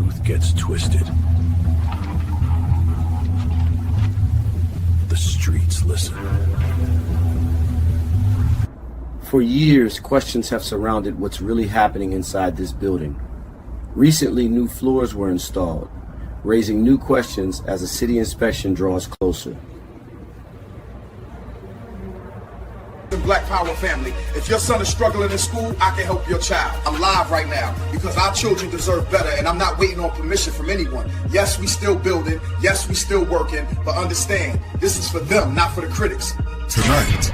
truth gets twisted, the streets listen. For years, questions have surrounded what's really happening inside this building. Recently, new floors were installed, raising new questions as a city inspection draws closer. The Black Power family, if your son is struggling in school, I can help your child. I'm live right now because our children deserve better, and I'm not waiting on permission from anyone. Yes, we still building. Yes, we still working. But understand, this is for them, not for the critics. Tonight.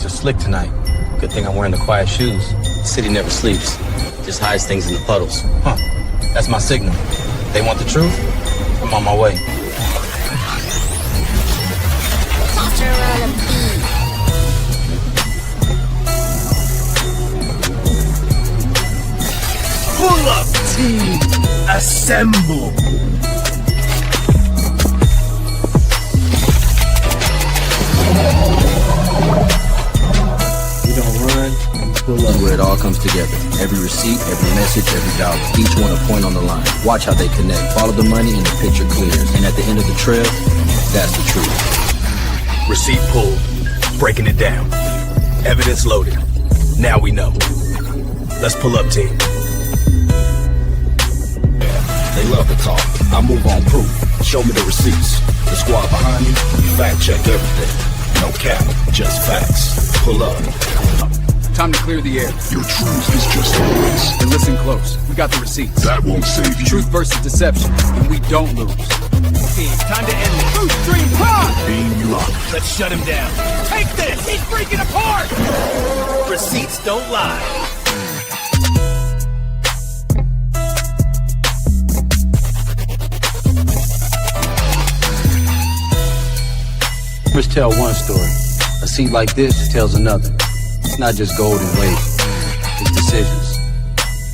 Slick tonight. Good thing I'm wearing the quiet shoes. The city never sleeps. Just hides things in the puddles. Huh. That's my signal. They want the truth? I'm on my way. Pull up, team! Assemble! Pull up. Where it all comes together. Every receipt, every message, every dollar. Each one a point on the line. Watch how they connect. Follow the money and the picture clears. And at the end of the trail, that's the truth. Receipt pulled. Breaking it down. Evidence loaded. Now we know. Let's pull up, team. They love to talk. I move on proof. Show me the receipts. The squad behind me, fact check everything. No cap, just facts. Pull up. Time to clear the air. Your truth is just a voice. And listen close. We got the receipts. That won't save you. Truth versus deception. And we don't lose. Time to end this. Truth stream pod! Being locked. Let's shut him down. Take this! He's freaking apart! Receipts don't lie. Numbers tell one story. A seat like this tells another. It's not just gold and weight. It's decisions.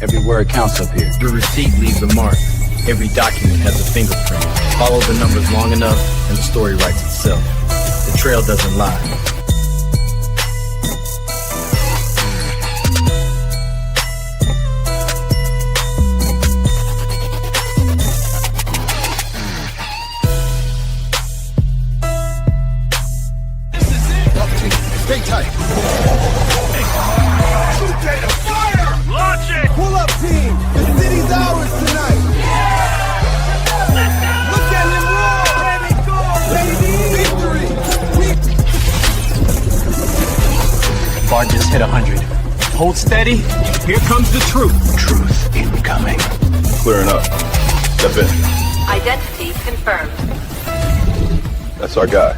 Every word counts up here. Your receipt leaves a mark. Every document has a fingerprint. Follow the numbers long enough, and the story writes itself. The trail doesn't lie. Stay tight. Shoot data, fire! Launch it! Pull up, team! The city's ours tonight! Let's go! Look at him roar! Ready, go! Baby! Victory! Bar just hit 100. Hold steady. Here comes the truth. Truth incoming. Clearing up. Step in. Identity confirmed. That's our guy.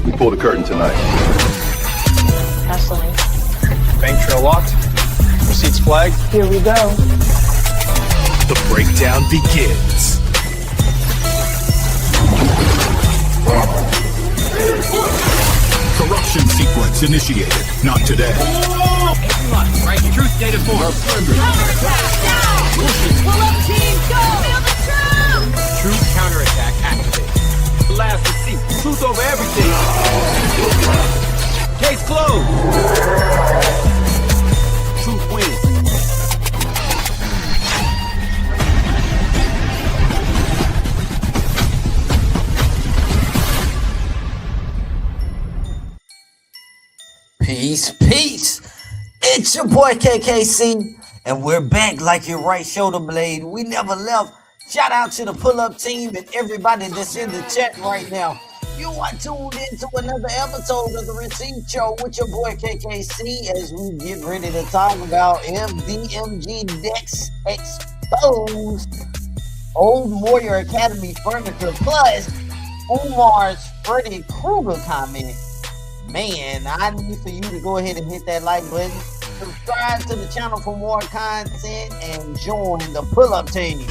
We pulled the curtain tonight. Hustling. Bank trail locked. Receipts flagged. Here we go. The breakdown begins. Corruption sequence initiated. Not today. Right, truth data form. Counterattack now! Pull up, team, go! Feel the truth! Truth counterattack activated. The last receipt. Truth over everything. Case closed. Truth wins. Peace, peace. It's your boy KKC, and we're back like your right shoulder blade. We never left. Shout out to the pull-up team and everybody that's in the chat right now. You are tuned into another episode of the Receipt Show with your boy KKC as we get ready to talk about FDMG decks exposed, old Moyer Academy furniture, plus Umar's Freddy Krueger comment. Man, I need for you to go ahead and hit that like button, subscribe to the channel for more content, and join the pull-up team.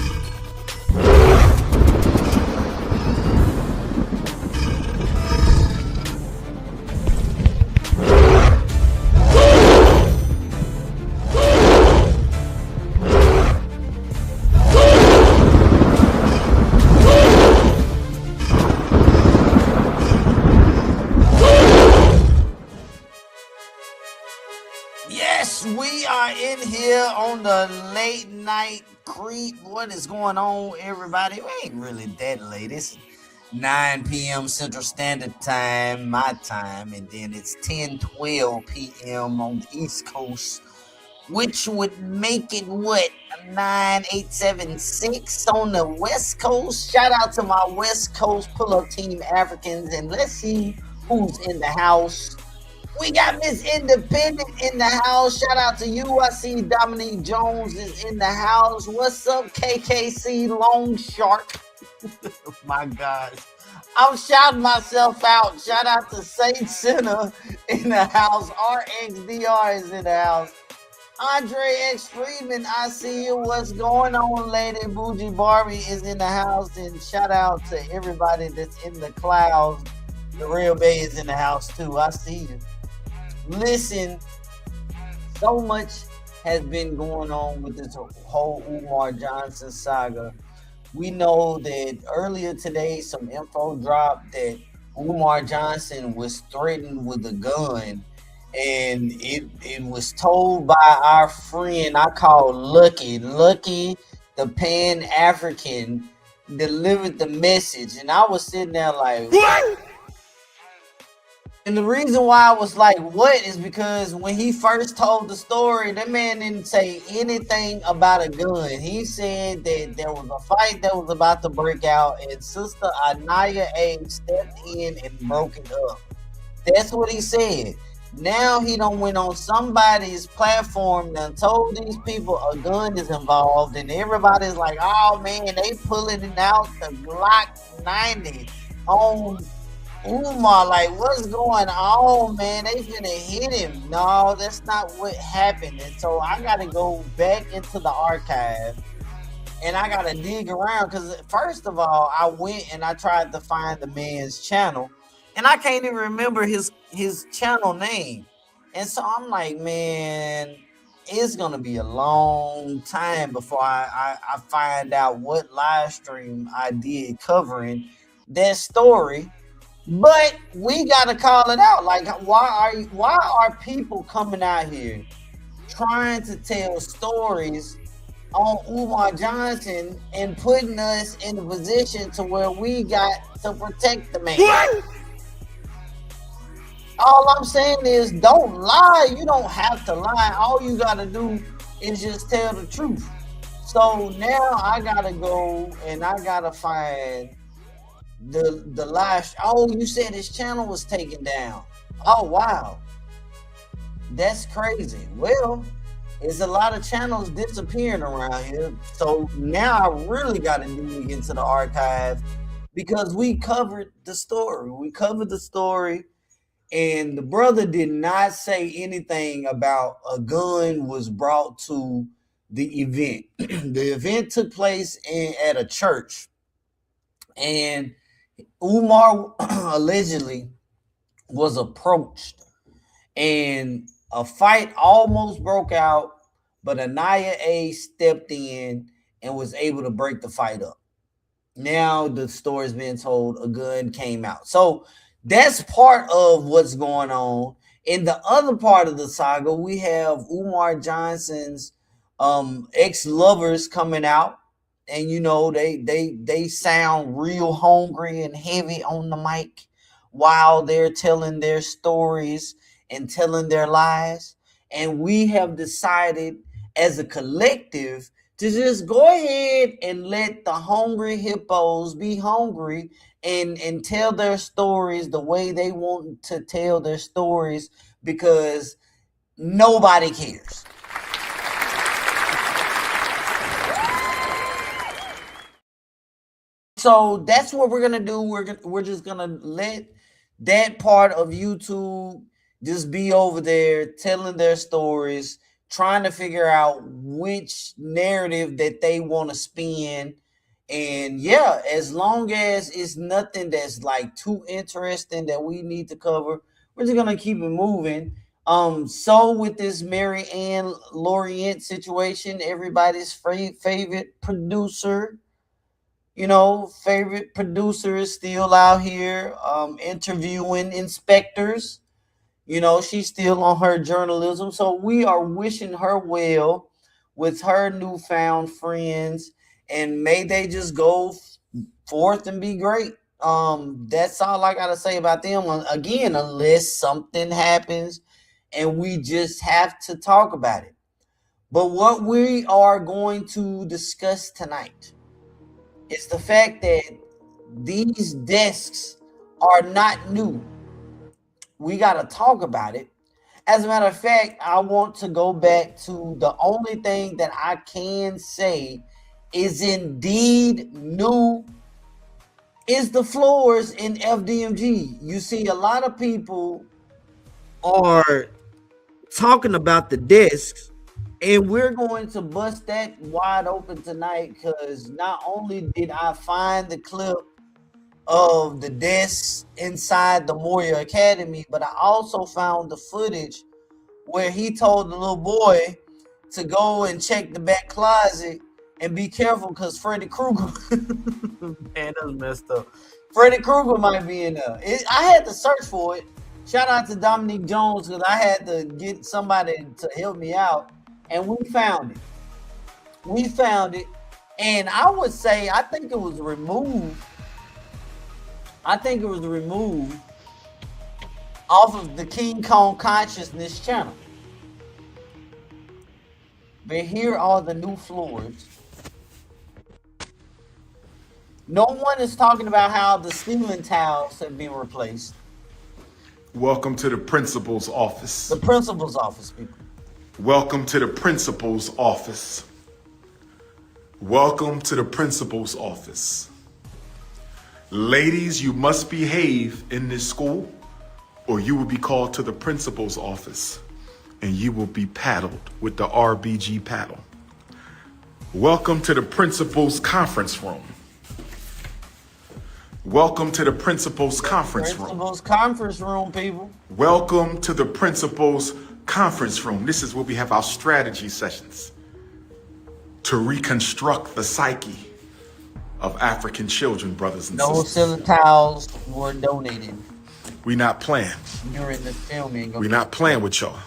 on the late night creep. What is going on, everybody? We ain't really that late. It's 9 p.m. Central Standard Time, my time, and then it's 10:12 p.m. on the East Coast, which would make it what, 9876 on the West Coast. Shout out to my West Coast pull-up team Africans, and let's see who's in the house. We got Miss Independent in the house. Shout out to you. I see Dominique Jones is in the house. What's up, KKC Long Shark? My gosh. I'm shouting myself out. Shout out to Saint Center in the house. RXDR is in the house. Andre X Friedman, I see you. What's going on, Lady Bougie Barbie is in the house. And shout out to everybody that's in the clouds. The Real Bay is in the house too. I see you. Listen, so much has been going on with this whole Umar Johnson saga. We know that earlier today, some info dropped that Umar Johnson was threatened with a gun, and it was told by our friend I call Lucky. Lucky, the Pan-African, delivered the message, and I was sitting there like, what? And the reason why I was like, what, is because when he first told the story, that man didn't say anything about a gun. He said that there was a fight that was about to break out, and Sister Anaya A stepped in and broke it up. That's what he said. Now he done went on somebody's platform and told these people a gun is involved, and everybody's like, oh man, they pulling it out the Glock 90 on Umar. Like, what's going on, man? They finna hit him. No, that's not what happened. And so I gotta go back into the archive and I gotta dig around, because first of all, I went and I tried to find the man's channel, and I can't even remember his channel name. And so I'm like, man, it's gonna be a long time before I find out what live stream I did covering that story. But we gotta call it out. Like, why are people coming out here trying to tell stories on Umar Johnson and putting us in a position to where we got to protect the man? What? All I'm saying is, don't lie. You don't have to lie. All you gotta do is just tell the truth. So now I gotta go and I gotta find the live. Oh, you said his channel was taken down. Oh wow, that's crazy. Well, there's a lot of channels disappearing around here, so now I really got to dig into the archive, because we covered the story, and the brother did not say anything about a gun was brought to the event. The event took place at a church, and Umar allegedly was approached, and a fight almost broke out, but Anaya A stepped in and was able to break the fight up. Now the story's being told a gun came out. So that's part of what's going on. In the other part of the saga, we have Umar Johnson's ex-lovers coming out. And you know, they sound real hungry and heavy on the mic while they're telling their stories and telling their lies. And we have decided as a collective to just go ahead and let the hungry hippos be hungry and tell their stories the way they want to tell their stories, because nobody cares. So that's what we're gonna do. We're just gonna let that part of YouTube just be over there telling their stories, trying to figure out which narrative that they want to spin. And yeah, as long as it's nothing that's like too interesting that we need to cover, we're just gonna keep it moving. So with this Mary Ann Lorient situation, everybody's favorite producer, favorite producer is still out here interviewing inspectors. She's still on her journalism. So we are wishing her well. with her newfound friends, and may they just go forth and be great. That's all I gotta say about them. Again, unless something happens and we just have to talk about it. But what we are going to discuss tonight is the fact that these desks are not new. We got to talk about it. As a matter of fact, I want to go back to the only thing that I can say is indeed new is the floors in FDMG. You see, a lot of people are talking about the desks, and we're going to bust that wide open tonight, because not only did I find the clip of the desks inside the Moyer Academy, but I also found the footage where he told the little boy to go and check the back closet and be careful, because Freddy Krueger, man, that's messed up. Freddy Krueger might be in there. I had to search for it. Shout out to Dominique Jones, because I had to get somebody to help me out, and we found it. We found it, and I would say I think it was removed. I think it was removed off of the King Kong Consciousness channel. But here are the new floors. No one is talking about how the ceiling tiles have been replaced. Welcome to the principal's office. The principal's office, people. Welcome to the principal's office. Welcome to the principal's office. Ladies, you must behave in this school, or you will be called to the principal's office, and you will be paddled with the RBG paddle. Welcome to the principal's conference room. Welcome to the principal's conference room. Principal's conference room, people. Welcome to the principal's conference room. This is where we have our strategy sessions to reconstruct the psyche of African children, brothers and No sisters. ceiling tiles were donated We not playing. during the filming. We not playing with y'all.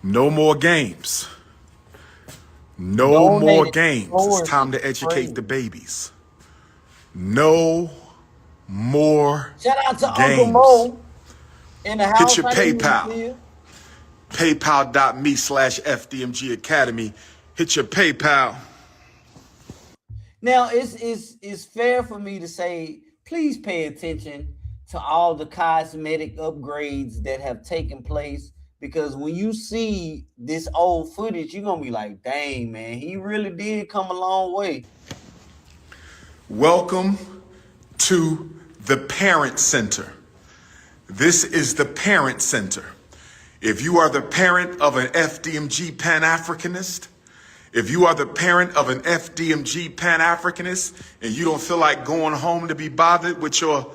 No more games. No more games. It's time to educate the babies. No more Shout out to games. Uncle Mo in the house. Hit your PayPal. PayPal.me/FDMG Academy. Hit your PayPal. Now, it's fair for me to say, please pay attention to all the cosmetic upgrades that have taken place, because when you see this old footage, you're going to be like, dang, man, he really did come a long way. Welcome to the Parent Center. This is the Parent Center. If you are the parent of an FDMG Pan-Africanist, if you are the parent of an FDMG Pan-Africanist and you don't feel like going home to be bothered with your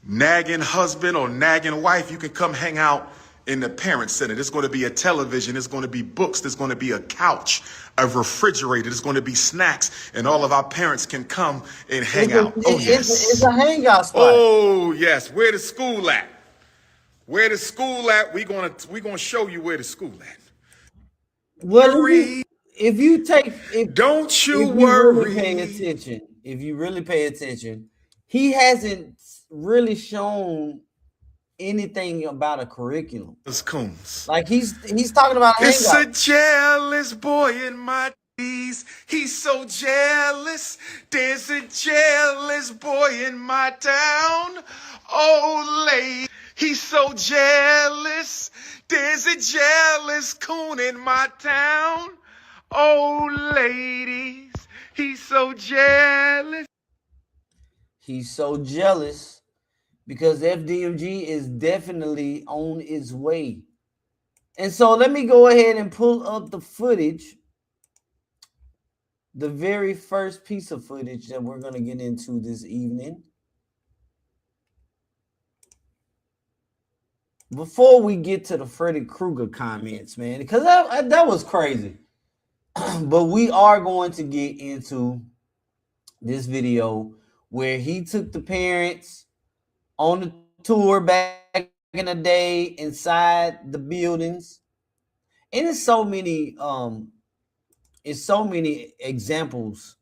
nagging husband or nagging wife, you can come hang out in the Parent Center. There's going to be a television, there's going to be books, there's going to be a couch, a refrigerator, there's going to be snacks, and all of our parents can come and hang out. It's a hangout spot. Oh, yes. Where the school at? Where the school at? We're gonna show you where the school at. Well, if you worry. If you really pay attention, he hasn't really shown anything about a curriculum. It's Coons. Like he's talking about a It's hangout. a jealous boy in my D's. He's so jealous. There's a jealous boy in my town. Oh, lady, he's so jealous. There's a jealous coon in my town. Oh, ladies, he's so jealous. He's so jealous because FDMG is definitely on its way. And so let me go ahead and pull up the footage. The very first piece of footage that we're going to get into this evening. Before we get to the Freddy Krueger comments, man, because that was crazy. But we are going to get into this video where he took the parents on the tour back in the day inside the buildings. And it's so many examples,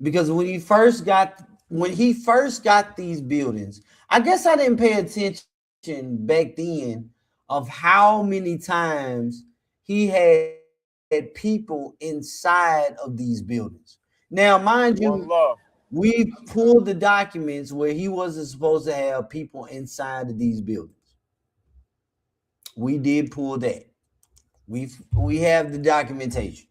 because when he first got these buildings, I guess I didn't pay attention back then of how many times he had people inside of these buildings. Now, mind you, we pulled the documents where he wasn't supposed to have people inside of these buildings. We did pull that. We have the documentation.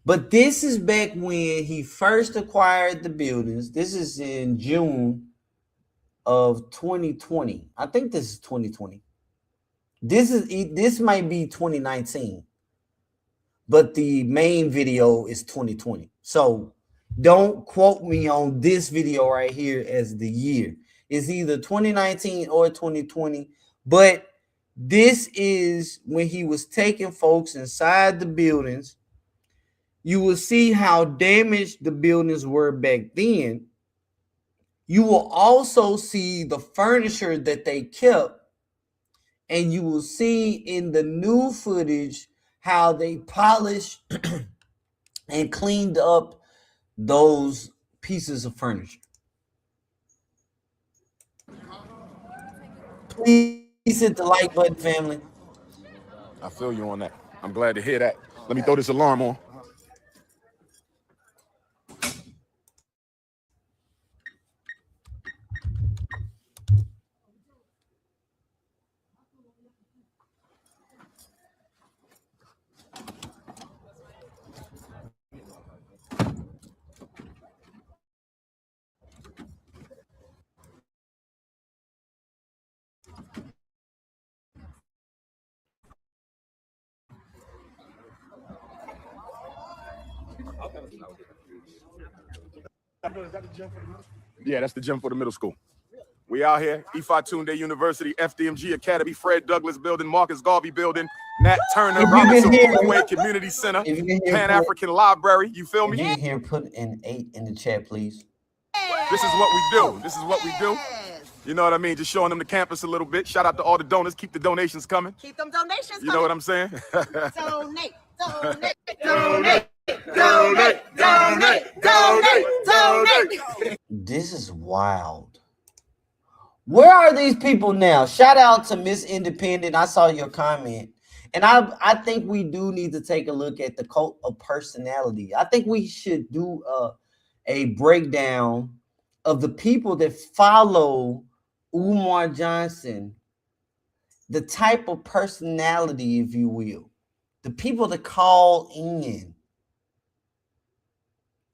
But this is back when he first acquired the buildings. This is in June of 2020. I think this is 2020. This might be 2019. But the main video is 2020. So don't quote me on this video right here as the year. It's either 2019 or 2020. But this is when he was taking folks inside the buildings. You will see how damaged the buildings were back then. You will also see the furniture that they kept. And you will see in the new footage how they polished and cleaned up those pieces of furniture. Please hit the like button, family. I feel you on that. I'm glad to hear that. Let me throw this alarm on. Yeah, that's the gym for the middle school. We out here, Ifa Tunde University, FDMG Academy, Fred Douglass Building, Marcus Garvey Building, Nat Turner, Robinson Way Community Center, Pan-African Library. You feel me? If you can hear, put an 8 in the chat, please. This is what we do. This is what we do. You know what I mean? Just showing them the campus a little bit. Shout out to all the donors. Keep the donations coming. Keep them donations coming. You know what I'm saying? Donate, donate, donate, donate, donate, donate, donate. This is wild. Where are these people now? Shout out to Miss Independent. I saw your comment. And I think we do need to take a look at the cult of personality. I think we should do a breakdown of the people that follow Umar Johnson, the type of personality, if you will, the people that call in.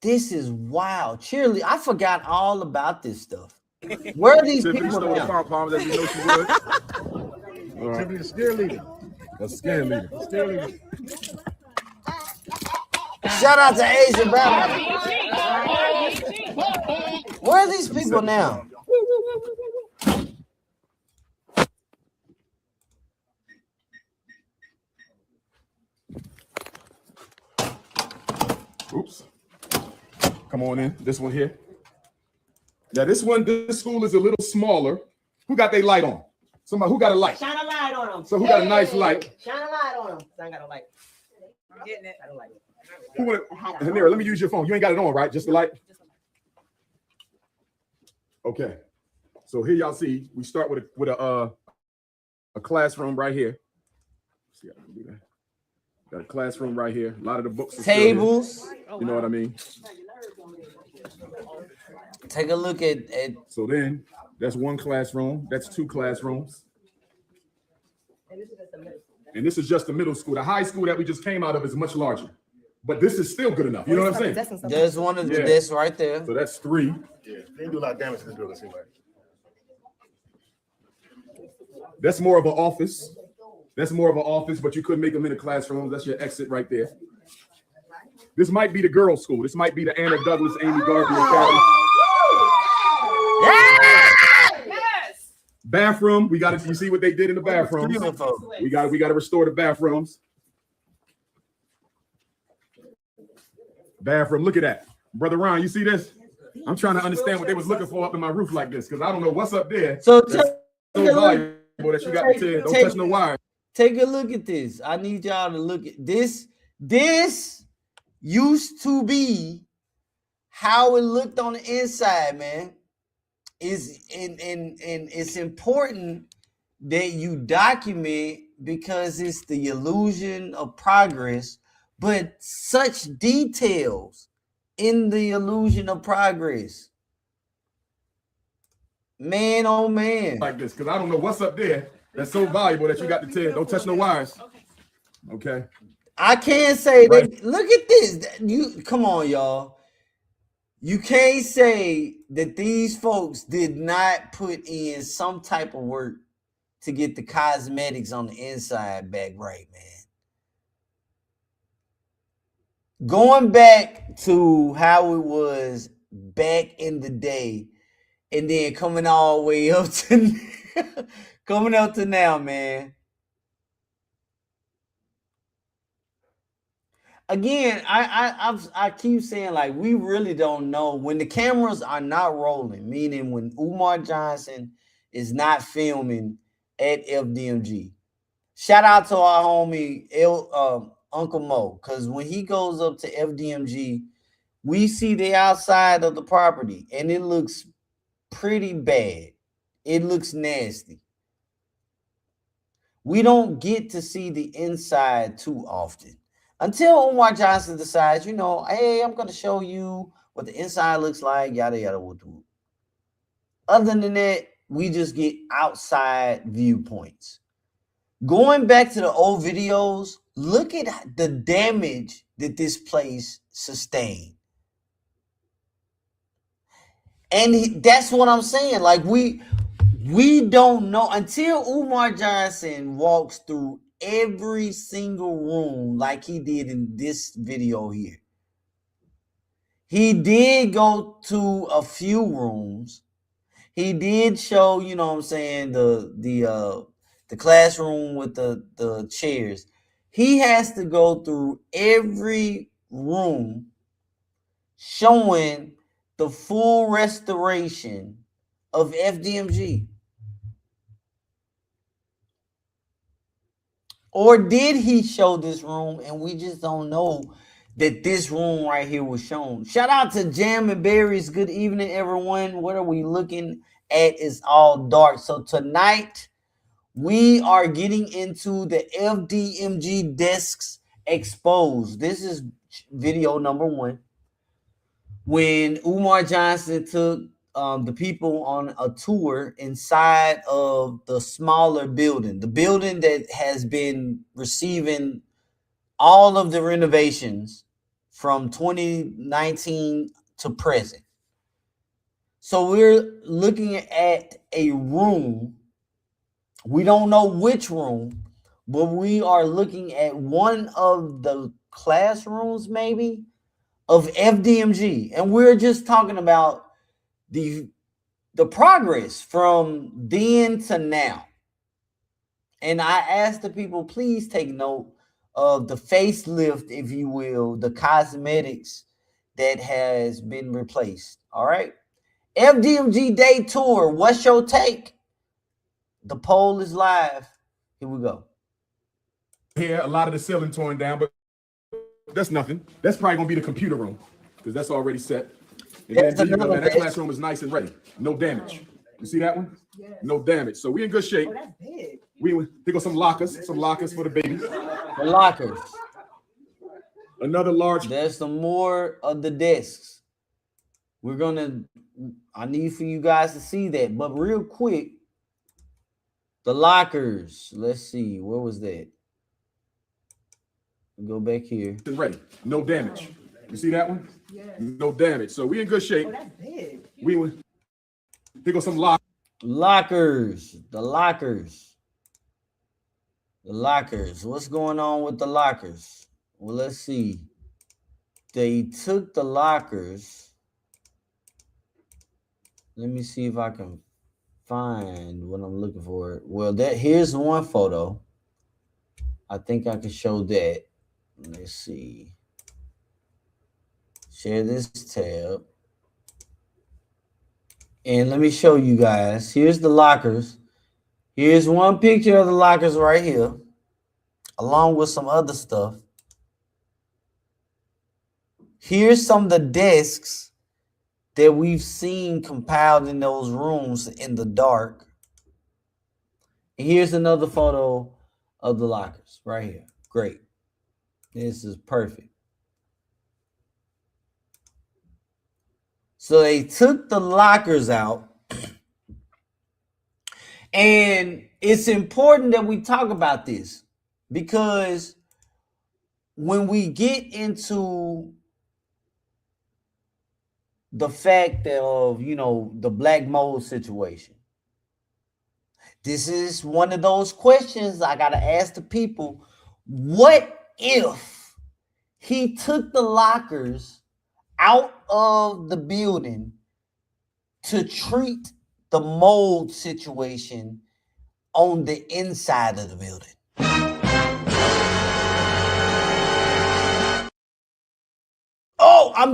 This is wild. Cheerleader, I forgot all about this stuff. Where are these people now? Tiffany, scare leader. That's scare leader. Scare leader. Shout out to Asia Brown. Where are these people now? Oops. Come on in. This one here. Now this school is a little smaller. Who got their light on? Somebody who got a light? Shine a light on them. So who got a nice light? Shine a light on them. I ain't got a light. I'm getting it. I don't like it. Who want it? Hanira, let me use your phone. You ain't got it on, right? Just the light? Okay. So here y'all see, we start with a classroom right here. Let's see how I can do that. Got a classroom right here. A lot of the books are tables. You know what I mean? Take a look at. So then that's one classroom. That's two classrooms. And this is just the middle school. The high school that we just came out of is much larger. But this is still good enough. You know what I'm saying? There's one of the desks right there. So that's 3. Yeah, they do a lot of damage to this building, seems like. That's more of an office. That's more of an office, but you could make them into classrooms. That's your exit right there. This might be the girls' school. This might be the Anna Douglas, Amy Garvey Academy. Yes. Bathroom. We got to. You see what they did in the bathrooms? We got to restore the bathrooms. Bathroom. Look at that, brother Ron. You see this? I'm trying to understand what they was looking for up in my roof like this because I don't know what's up there. So so valuable that you got to tell. Don't touch no wire. Take a look at this. I need y'all to look at this. This used to be how it looked on the inside, man. And it's important that you document because it's the illusion of progress, but such details in the illusion of progress. Man, oh man. Like this, because I don't know what's up there that's so valuable that you got to tell. Don't touch no wires. Okay. I can't say that. Look at this. You come on, y'all. You can't say that these folks did not put in some type of work to get the cosmetics on the inside back right, man. Going back to how it was back in the day, and then coming all the way up to coming up to now, man. Again, I keep saying, like, we really don't know when the cameras are not rolling, meaning when Umar Johnson is not filming at FDMG. Shout out to our homie Uncle Mo, because when he goes up to FDMG, we see the outside of the property, and it looks pretty bad. It looks nasty. We don't get to see the inside too often. Until Umar Johnson decides, you know, hey, I'm going to show you what the inside looks like, yada, yada, woo. Other than that, we just get outside viewpoints. Going back to the old videos, look at the damage that this place sustained. And that's what I'm saying. Like, we don't know until Umar Johnson walks through every single room like he did in this video here. He did go to a few rooms. He did show, you know what I'm saying, the classroom with the chairs. He has to go through every room showing the full restoration of FDMG. Or did he show this room and we just don't know that this room right here was shown? Shout out to Jam and Berries. Good evening, everyone. What are we looking at? It's all dark. So tonight we are getting into the FDMG desks exposed. This is video number 1. When Umar Johnson took the people on a tour inside of the smaller building, the building that has been receiving all of the renovations from 2019 to present. So we're looking at a room. We don't know which room, but we are looking at one of the classrooms maybe of FDMG. And we're just talking about the progress from then to now. And I asked the people, please take note of the facelift, if you will, the cosmetics that has been replaced. All right. FDMG Day Tour. What's your take? The poll is live. Here we go. Here, a lot of the ceiling torn down, but that's nothing. That's probably going to be the computer room because that's already set. And then, that classroom is nice and ready. No damage. You see that one? Yes. No damage. So we in good shape. Oh, that's big. We think of some lockers for the babies. The lockers. Another large. There's some more of the desks. I need for you guys to see that. But real quick, the lockers. Let's see. Where was that? Go back here. Ready. No damage. You see that one? Yes. No damage. So we in good shape. Oh, that's big. We would think of some lockers. The lockers. What's going on with the lockers? Well, let's see. They took the lockers. Let me see if I can find what I'm looking for. Well, here's one photo. I think I can show that. Let's see. Share this tab. And let me show you guys. Here's the lockers. Here's one picture of the lockers right here. along with some other stuff. Here's some of the desks that we've seen compiled in those rooms in the dark. And here's another photo of the lockers right here. Great. This is perfect. So they took the lockers out. And it's important that we talk about this because when we get into the fact of, you know, the black mold situation, this is one of those questions I got to ask the people. What if he took the lockers out of the building to treat the mold situation on the inside of the building? Oh, I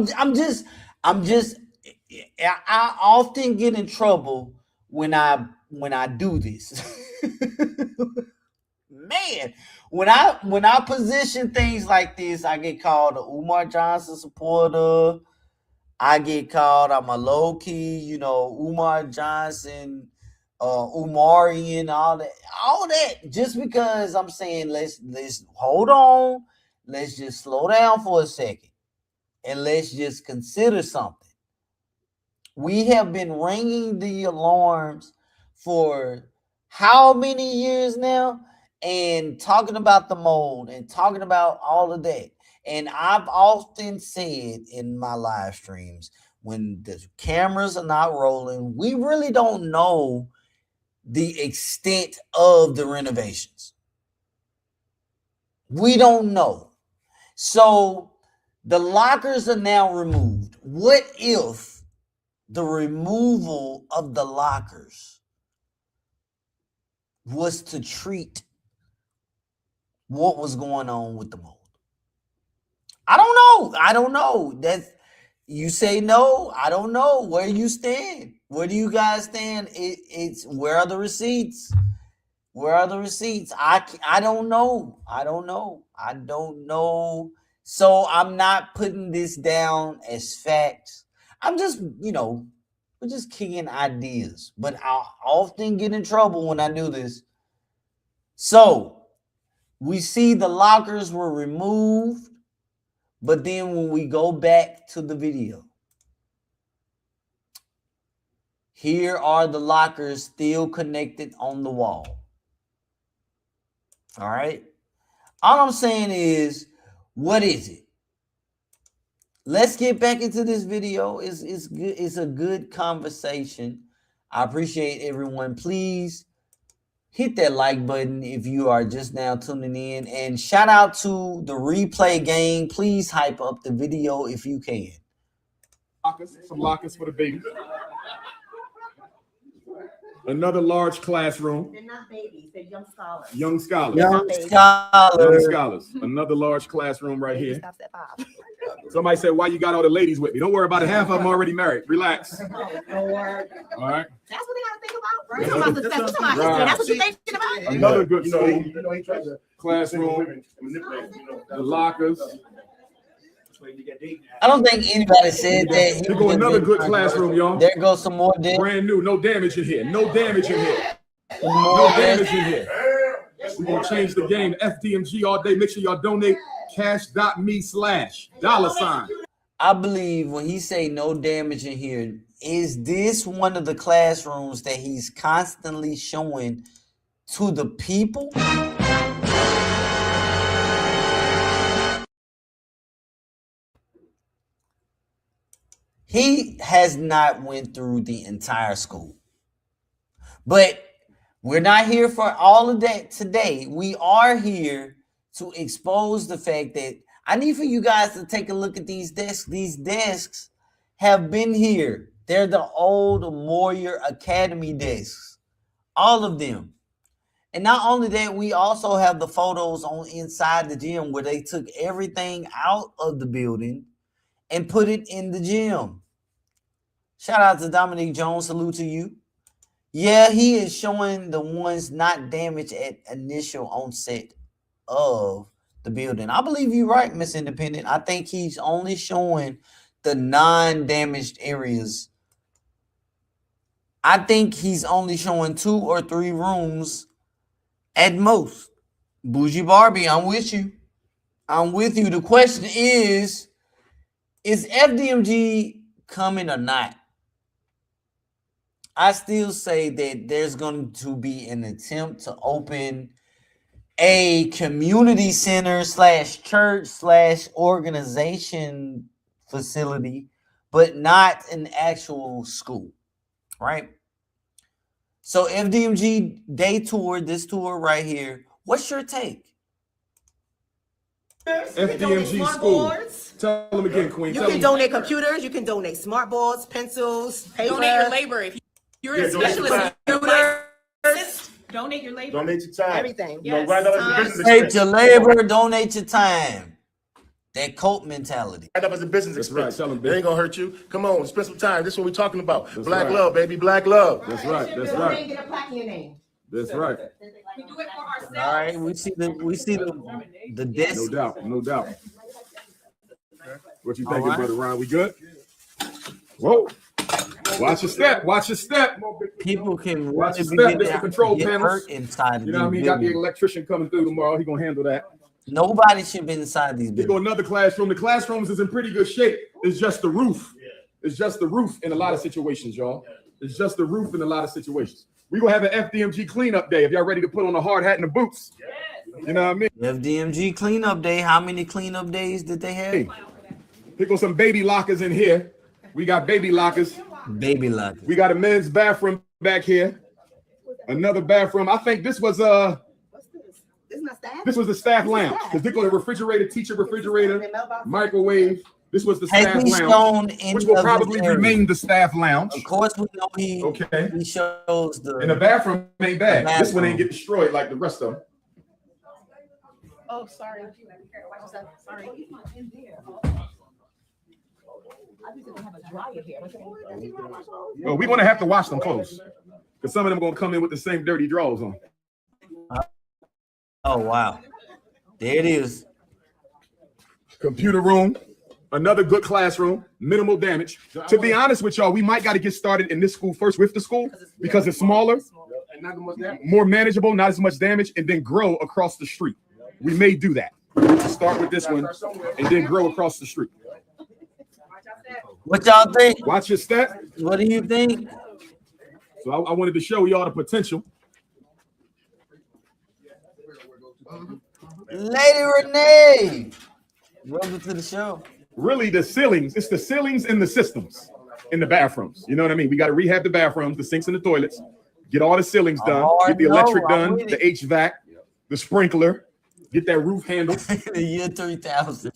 often get in trouble when I do this. Man, when I position things like this, I get called a Umar Johnson supporter. I get called, I'm a low key, you know, Umar Johnson, Umarian, all that, just because I'm saying let's hold on, let's just slow down for a second, and let's just consider something. We have been ringing the alarms for how many years now, and talking about the mold and talking about all of that. And I've often said in my live streams, when the cameras are not rolling, we really don't know the extent of the renovations. We don't know. So the lockers are now removed. What if the removal of the lockers was to treat what was going on with the mold? I don't know. That's, you say no. I don't know where you stand. Where do you guys stand? It's where are the receipts? Where are the receipts? I don't know. I don't know. So I'm not putting this down as facts. I'm just, we're just kicking ideas. But I often get in trouble when I do this. So we see the lockers were removed. But then when we go back to the video, here are the lockers still connected on the wall. All right. All I'm saying is, what is it? Let's get back into this video. It's good. It's a good conversation. I appreciate everyone. Please hit that like button if you are just now tuning in. And shout out to the replay gang. Please hype up the video if you can. Some lockers for the babies. Another large classroom. They're not babies, they're young scholars. Young scholars. Young scholars. Young scholars. Another large classroom right here. Somebody said, why you got all the ladies with me? Don't worry about it. Half of them already married. Relax. All right. That's what they gotta think about, right? Talking about the sex. Talking about history. That's what you're thinking about. Another good he tried to classroom. The lockers. I don't think anybody said that. Here go another good classroom, y'all. There goes some more damage. Brand new. No damage in here. No damage in here. No damage in here. We're going to change the game. FDMG all day. Make sure y'all donate. Cash.me/$. I believe when he say no damage in here, is this one of the classrooms that he's constantly showing to the people? He has not went through the entire school. But we're not here for all of that today. We are here to expose the fact that I need for you guys to take a look at these desks. These desks have been here. They're the old Moyer Academy desks. All of them. And not only that, we also have the photos on inside the gym where they took everything out of the building and put it in the gym. Shout out to Dominic Jones. Salute to you. Yeah, he is showing the ones not damaged at initial onset. of the building. I believe you're right, Miss Independent. I think he's only showing the non-damaged areas. I think he's only showing 2 or 3 rooms at most. Bougie Barbie, I'm with you. I'm with you. The question is FDMG coming or not? I still say that there's going to be an attempt to open a community center / church / organization facility, but not an actual school, right? So FDMG day tour, this tour right here. What's your take? FDMG school. Tell them again, Queen. You can donate computers. You can donate smart boards, pencils, paper. Donate your labor. If you're a specialist, donate your labor. Donate your time. Everything. Yes. Donate Donate your labor. Donate your time. That cult mentality. Right up as a business expense. Right. It ain't gonna hurt you. Come on, spend some time. This is what we're talking about. That's Black right. love, baby. Black love. That's right. That's Donate, right. get a plaque in your name. That's right. We do it for ourselves. All right, we see the desk. No doubt. No doubt. What you thinking, right. Brother Ron? We good? Whoa. Watch your step. Watch your step. People can Watch really your step. be This the control get panels. hurt inside of You know what I these mean? Got the buildings. electrician coming through tomorrow. He gonna handle that. Nobody should be inside these You go buildings. another classroom. The classrooms is in pretty good shape. It's just the roof. It's just the roof in a lot of situations, y'all. It's just the roof in a lot of situations. We're gonna have an FDMG cleanup day if y'all ready to put on a hard hat and the boots. You know what I mean? FDMG cleanup day. How many cleanup days did they have? Hey, pick on some baby lockers in here. We got baby lockers. Baby lockers. We got a men's bathroom back here. Another bathroom. I think this was This was the staff lounge. Because they go to refrigerator, teacher refrigerator, microwave. This was the staff lounge, which will probably remain the staff lounge. Of course, we know he shows the. And the bathroom ain't bad. This one ain't get destroyed like the rest of them. Oh, sorry. Sorry. Oh, we're gonna have to wash them clothes. Because some of them gonna come in with the same dirty drawers on. Oh wow. There it is. Computer room. Another good classroom, minimal damage. To be honest with y'all, we might got to get started in this school first with the school because it's smaller, more manageable, not as much damage, and then grow across the street. We may do that. Start with this one and then grow across the street. What y'all think? Watch your step. What do you think? So I wanted to show y'all the potential. Lady Renee, welcome to the show. Really, the ceilings, it's the ceilings and the systems in the bathrooms. You know what I mean? We got to rehab the bathrooms, the sinks and the toilets, get all the ceilings done, get the electric done, the HVAC, the sprinkler, get that roof handled. The year 3000.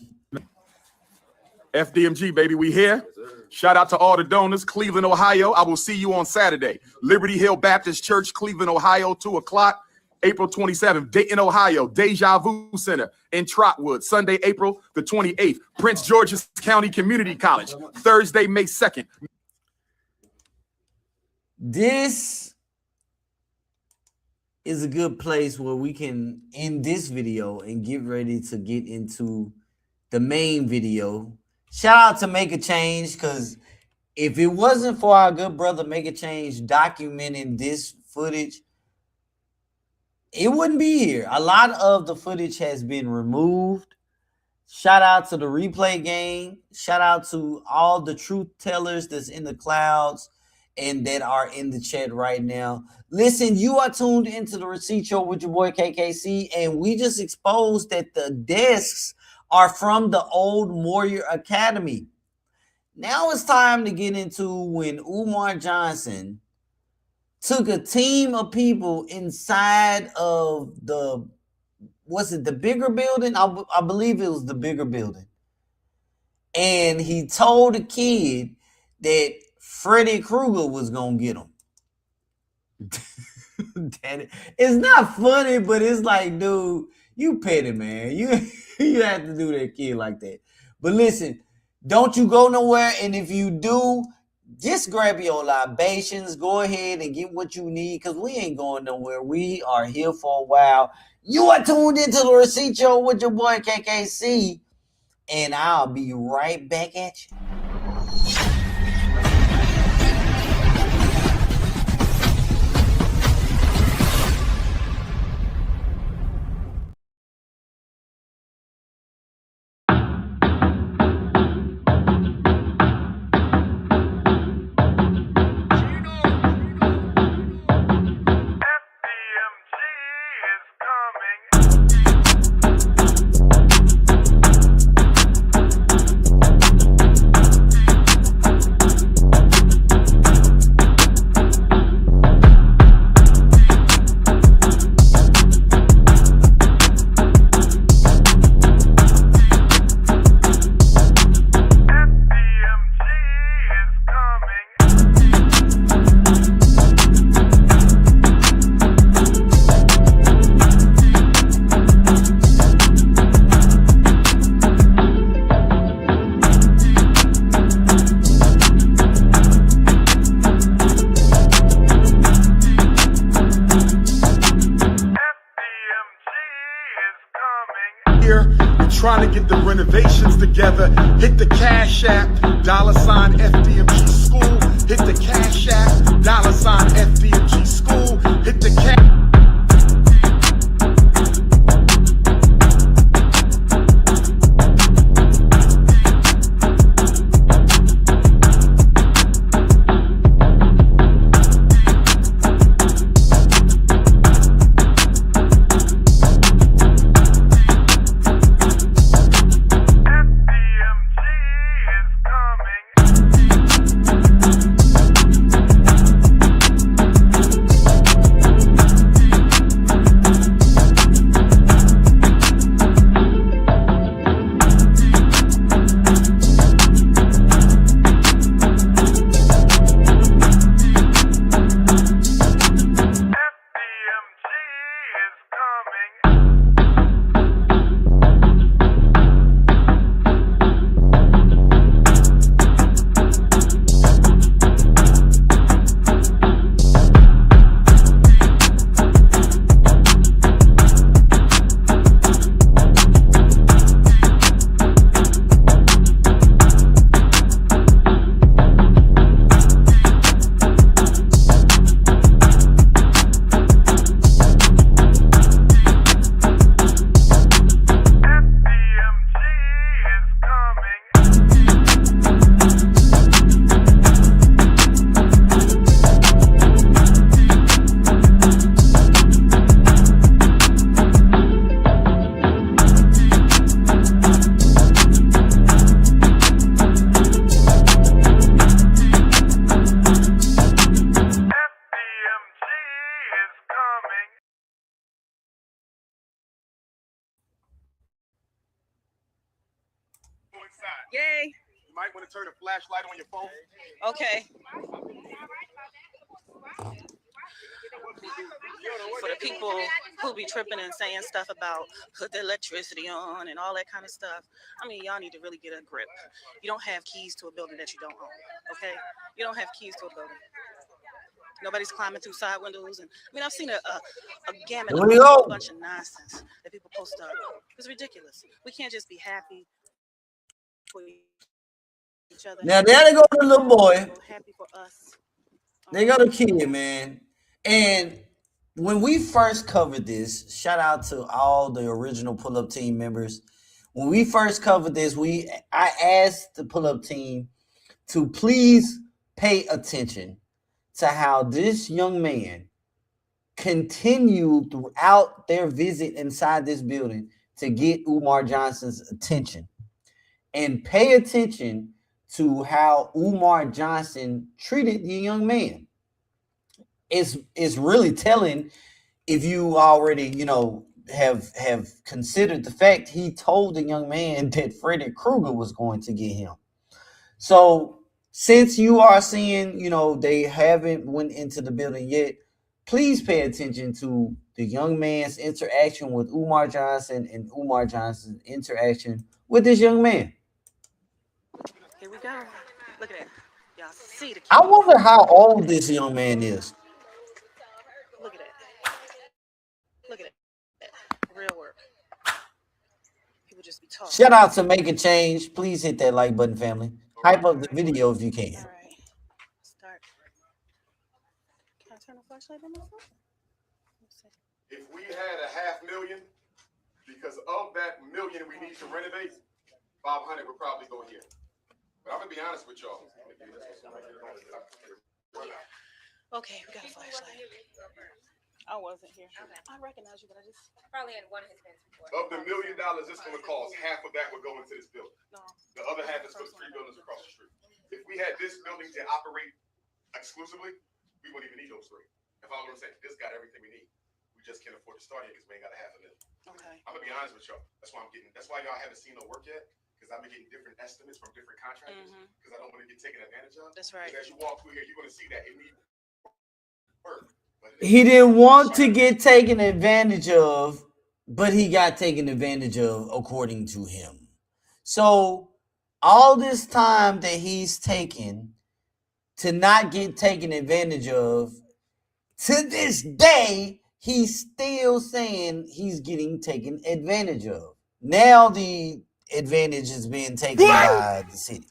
FDMG, baby, we here. Shout out to all the donors. Cleveland, Ohio. I will see you on Saturday. Liberty Hill Baptist Church, Cleveland, Ohio, 2 o'clock. April 27th, Dayton, Ohio, Deja Vu Center in Trotwood. Sunday, April the 28th, Prince George's County Community College. Thursday, May 2nd. This is a good place where we can end this video and get ready to get into the main video. Shout out to Make a Change, because if it wasn't for our good brother Make a Change documenting this footage, it wouldn't be here. A lot of the footage has been removed. Shout out to the replay gang. Shout out to all the truth tellers that's in the clouds and that are in the chat right now. Listen, you are tuned into the Receipt Show with your boy KKC, and we just exposed that the desks are from the old Moyer Academy. Now it's time to get into when Umar Johnson took a team of people inside of the, was it the bigger building? I believe it was the bigger building. And he told the kid that Freddy Krueger was going to get him. It's not funny, but it's like, dude, you petty, man. You have to do that kid like that. But listen, don't you go nowhere. And if you do, just grab your libations. Go ahead and get what you need, because we ain't going nowhere. We are here for a while. You are tuned into the Receipt Show with your boy KKC, and I'll be right back at you. Trying to get the renovations together. Hit the Cash App, $ FDMG School. Hit the Cash App, $ FDMG School. Hit the Cash. Yay. You might want to turn a flashlight on your phone. Okay. For the people who be tripping and saying stuff about put the electricity on and all that kind of stuff, I mean, y'all need to really get a grip. You don't have keys to a building that you don't own, okay? You don't have keys to a building. Nobody's climbing through side windows. And I mean, I've seen a gamut of a whole bunch of nonsense that people post up. It's ridiculous. We can't just be happy for each other. Now, there they go the little boy. Happy for us. They got a kid, man. And when we first covered this, shout out to all the original pull-up team members. When we first covered this, I asked the pull-up team to please pay attention to how this young man continued throughout their visit inside this building to get Umar Johnson's attention. And pay attention to how Umar Johnson treated the young man. It's really telling if you already, have considered the fact he told the young man that Freddy Krueger was going to get him. So since you are seeing, they haven't went into the building yet, please pay attention to the young man's interaction with Umar Johnson and Umar Johnson's interaction with this young man. Here we go. Look at that. Y'all see the kid. I wonder how old this young man is. Look at that. Look at that. talk. Shout out to Make a Change. Please hit that like button, family. Hype up the video if you can. All right. Start. Can I turn the flashlight on myself? If we had $500,000, because of that million we need to renovate, 500 would probably go here. But I'm gonna be honest with y'all. Okay, we got a flashlight. I wasn't here. I recognize you, but I just Probably had one of his fans before. Of the $1 million it's gonna cost, half of that would go into this building. no. The other half is for the 3 buildings across the street. If we had this building to operate exclusively, we wouldn't even need those 3. If I was gonna say, this got everything we need. We just can't afford to start here because we ain't got $500,000. Okay. I'm gonna be honest with y'all. That's why y'all haven't seen no work yet. Because I've been getting different estimates from different contractors. Because I don't want to get taken advantage of. That's right. As you walk through here, you're gonna see that it needs work. He didn't want to get taken advantage of, but he got taken advantage of according to him. So all this time that he's taken to not get taken advantage of, to this day, he's still saying he's getting taken advantage of. Now the advantage is being taken by the city.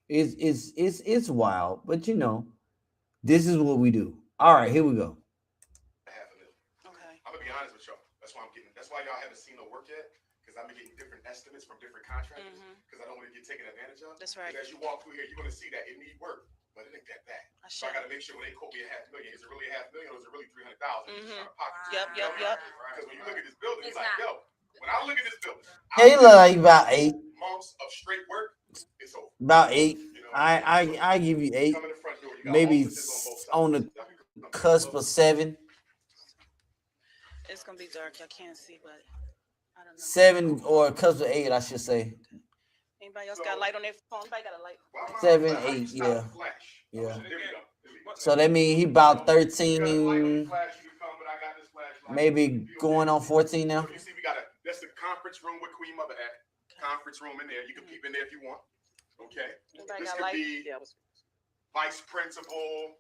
It's wild, but you know, this is what we do. All right, here we go. Okay. I'm gonna be honest with y'all. That's why y'all haven't seen no work yet. Because I've been getting different estimates from different contractors. Because I don't want to get taken advantage of. That's right. As you walk through here, you're gonna see that it needs work, but it ain't that bad. So I gotta make sure when they quote me $500,000, is it really $500,000 or is it really 300,000? Yep. Because when you look at this building, it's like, yo, when I look at this building, He look like about 8. months of straight work, it's over. About 8. You know, I give you 8. come in the front door, you got Maybe offices on both sides. on the cusp of 7. It's gonna be dark. I can't see, but I don't know. 7 or cusp of 8, I should say. Anybody else got a light on their phone? Anybody got a light? 7, 8, yeah. Yeah. So that means he about 13, maybe going on 14 now. You see, that's the conference room with Queen Mother at. Conference room in there. You can peep in there if you want. Okay. Anybody This got could light? be vice principal.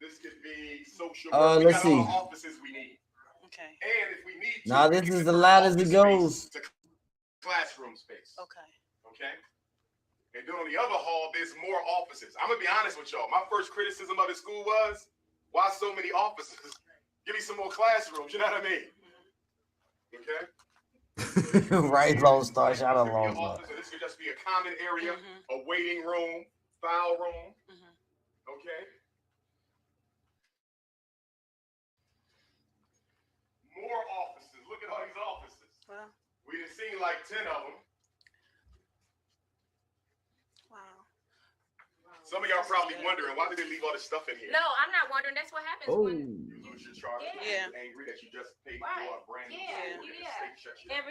This could be social. We Let's got all see. the offices we need. Okay. And if we need to, Now we this can is the convert loud as office it goes. space to classroom space. Okay. Okay. And then on the other hall, there's more offices. I'm gonna be honest with y'all. My first criticism of the school was, why so many offices? Give me some more classrooms. You know what I mean? Okay. Right, Lone Star. Shout out Lone Star. This could just be a common area, a waiting room, file room. Okay. More offices. Look at all these offices. Well. We done seen like 10 of them. Wow. Some of y'all probably wondering, why did they leave all this stuff in here? No, I'm not wondering. That's what happens when You lose your charge. Yeah. You're angry that you just paid Right. for a brand new Yeah. school and the Yeah. state shuts you down.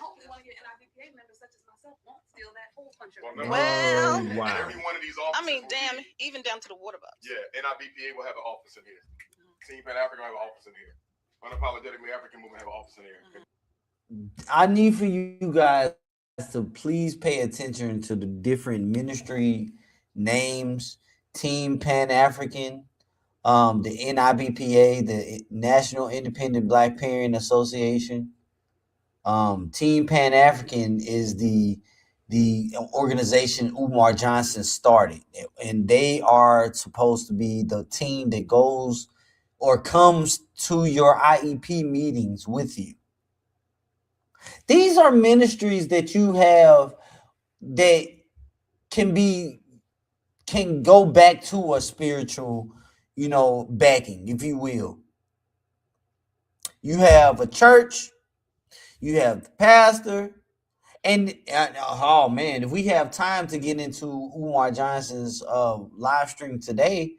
Hopefully one of your NIBPA members such as myself won't steal that whole puncher. Well, wow. Every one of these offices. I mean, will damn, be- even down to the water box. Yeah, NIBPA will have an office in here. Team Pan African will have an office in here. Unapologetically African movement have an office in here. I need for you guys to please pay attention to the different ministry names. Team Pan African, the NIBPA, the National Independent Black Parent Association. Team Pan African is the organization Umar Johnson started, and they are supposed to be the team that goes or comes to your IEP meetings with you. These are ministries that you have that can go back to a spiritual, backing, if you will. You have a church, you have the pastor, and oh man, if we have time to get into Umar Johnson's live stream today,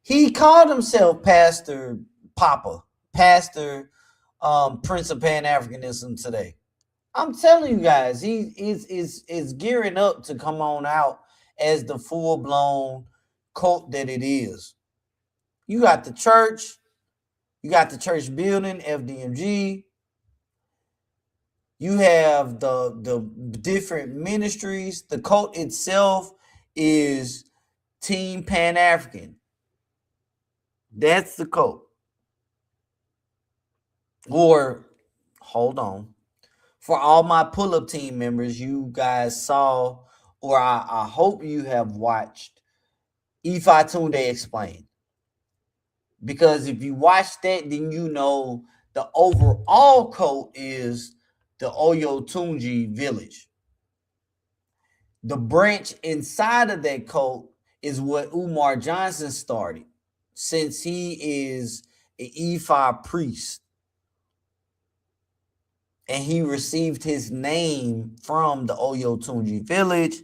he called himself Pastor Papa, Pastor Prince of Pan-Africanism today. I'm telling you guys, he is gearing up to come on out as the full-blown cult that it is. You got the church building, FDMG. You have the different ministries. The cult itself is Team Pan-African. That's the cult. Or hold on. For all my pull-up team members, you guys saw, or I hope you have watched Ifa Tunde explain. Because if you watch that, then you know the overall code is the Oyo Tunji village. The branch inside of that code is what Umar Johnson started, since he is an Ifa priest. And he received his name from the Oyo Tunji village.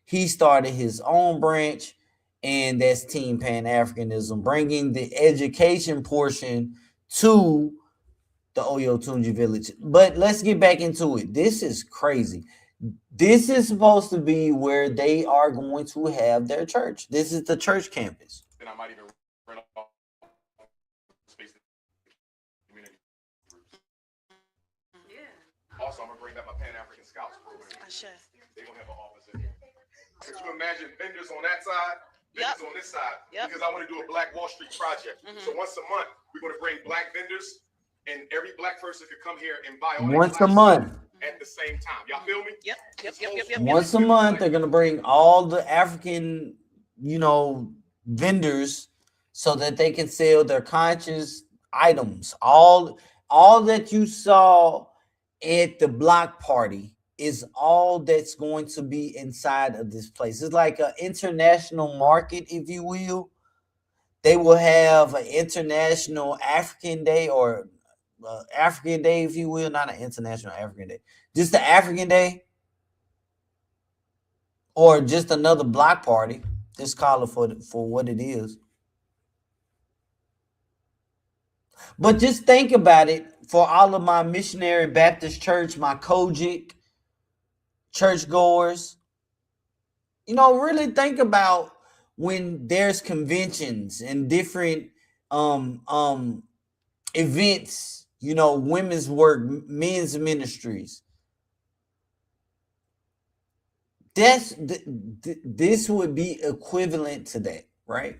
He started his own branch, and that's Team Pan-Africanism, bringing the education portion to the Oyo Tunji village. But let's get back into it. This is crazy. This is supposed to be where they are going to have their church. This is the church campus. Then I might even rent off space to community groups. Also, I'm gonna bring back my Pan-African Scouts program. They gonna have an office in here. Could you imagine vendors on that side, vendors on this side? Because I want to do a Black Wall Street project. So once a month, we're gonna bring black vendors, and every black person could come here and buy all once a month. At the same time. Y'all feel me? Yep. Once a month, they're gonna bring all the African, vendors, so that they can sell their conscious items. All that you saw at the block party is all that's going to be inside of this place. It's like an international market, if you will. They will have an international African Day, or African Day, if you will, not an international African Day, just the African Day, or just another block party. Just call it for what it is. But just think about it, for all of my missionary Baptist church, my Kojic churchgoers, really think about when there's conventions and different events, women's work, men's ministries. This would be equivalent to that, right?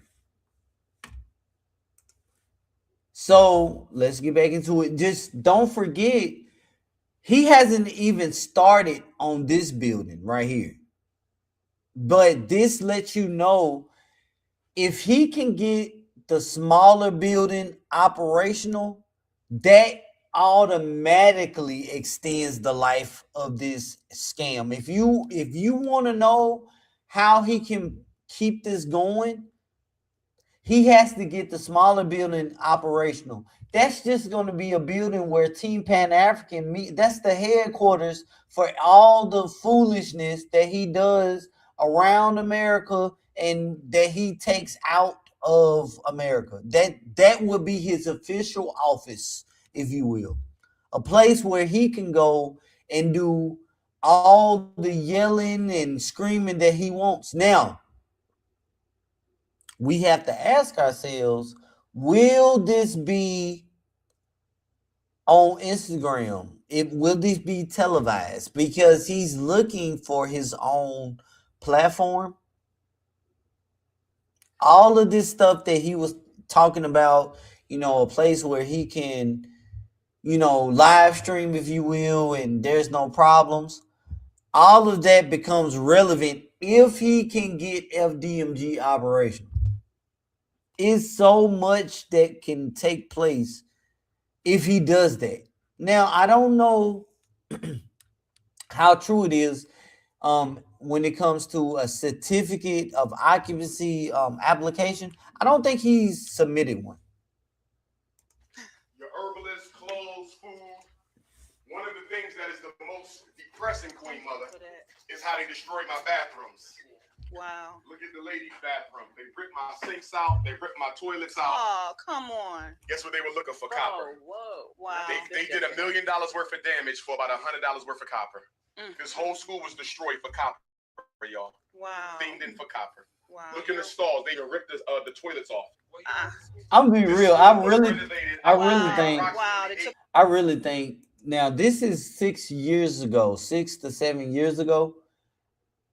So let's get back into it. Just don't forget, he hasn't even started on this building right here. But this lets you know, if he can get the smaller building operational, that automatically extends the life of this scam. If you want to know how he can keep this going, he has to get the smaller building operational. That's just going to be a building where Team Pan-African meet. That's the headquarters for all the foolishness that he does around America and that he takes out of America. That would be his official office, if you will. A place where he can go and do all the yelling and screaming that he wants. Now, we have to ask ourselves, will this be on Instagram? Will this be televised? Because he's looking for his own platform. All of this stuff that he was talking about, a place where he can, live stream, if you will, and there's no problems. All of that becomes relevant if he can get FDMG operation. It's so much that can take place if he does that. Now, I don't know how true it is when it comes to a certificate of occupancy application. I don't think he's submitted one. Your herbalist, clothes, food. One of the things that is the most depressing, Queen Mother, is how they destroyed my bathrooms. Wow. Look at the ladies' bathroom. They ripped my sinks out. They ripped my toilets out. Oh, come on. Guess what they were looking for? Copper. Whoa. Wow. They did $1 million worth of damage for about $100 worth of copper. This whole school was destroyed for copper, y'all. Wow. Themed in for copper. Wow. Look in the stalls. They ripped the toilets off. I'm gonna be real. I really think now this is 6 years ago, 6 to 7 years ago.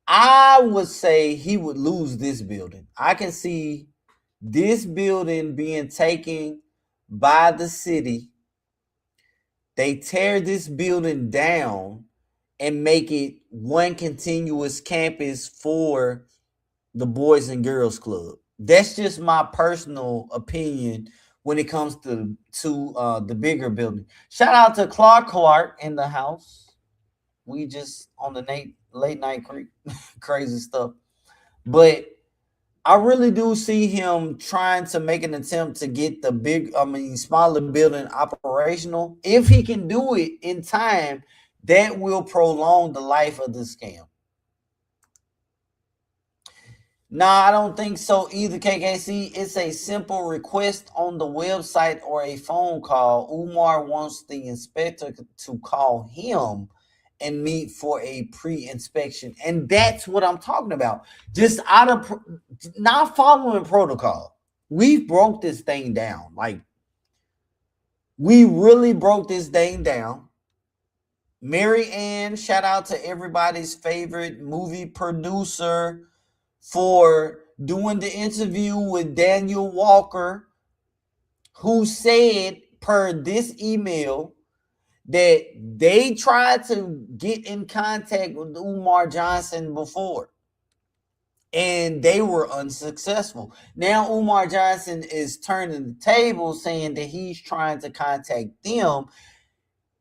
I would say he would lose this building. I can see this building being taken by the city they tear this building down and make it one continuous campus for the Boys and Girls Club. That's just my personal opinion when it comes to the bigger building. Shout out to Clark in the house. We just on the late night crazy stuff. But I really do see him trying to make an attempt to get the smaller building operational. If he can do it in time, that will prolong the life of the scam. No, I don't think so either, KKC. It's a simple request on the website or a phone call. Umar wants the inspector to call him and meet for a pre-inspection. And that's what I'm talking about. Just not following protocol. We've broke this thing down. Like, we really broke this thing down. Mary Ann, shout out to everybody's favorite movie producer for doing the interview with Daniel Walker, who said per this email that they tried to get in contact with Umar Johnson before and they were unsuccessful. Now Umar Johnson is turning the table saying that he's trying to contact them,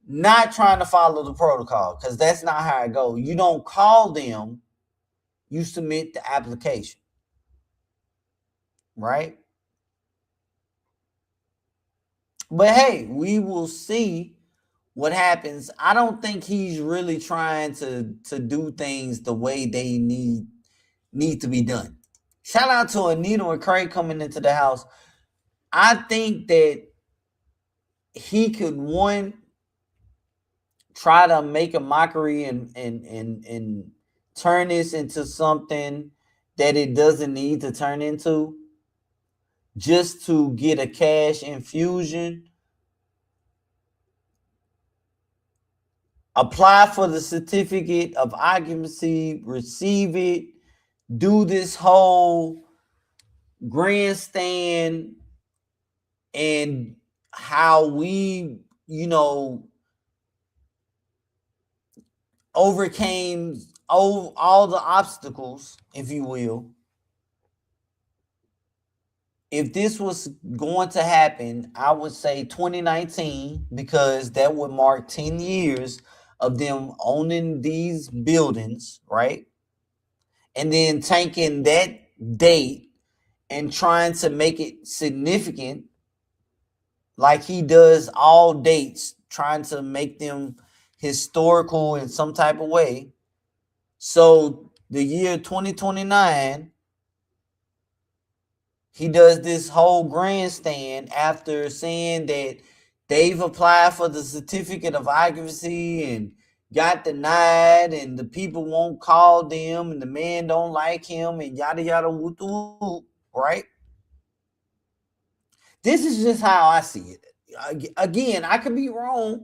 not trying to follow the protocol, because that's not how it goes. You don't call them, you submit the application. Right? But hey, we will see what happens. I don't think he's really trying to do things the way they need to be done. Shout out to Anita and Craig coming into the house. I think that he could, one, try to make a mockery and turn this into something that it doesn't need to turn into, just to get a cash infusion. Apply for the certificate of occupancy, receive it, do this whole grandstand, and how we, overcame all the obstacles, if you will. If this was going to happen, I would say 2019, because that would mark 10 years of them owning these buildings, right? And then taking that date and trying to make it significant, like he does all dates, trying to make them historical in some type of way. So the year 2029, he does this whole grandstand after saying that they've applied for the certificate of occupancy and got denied, and the people won't call them, and the man don't like him, and yada yada whoop whoop, right? This is just how I see it. Again, I could be wrong.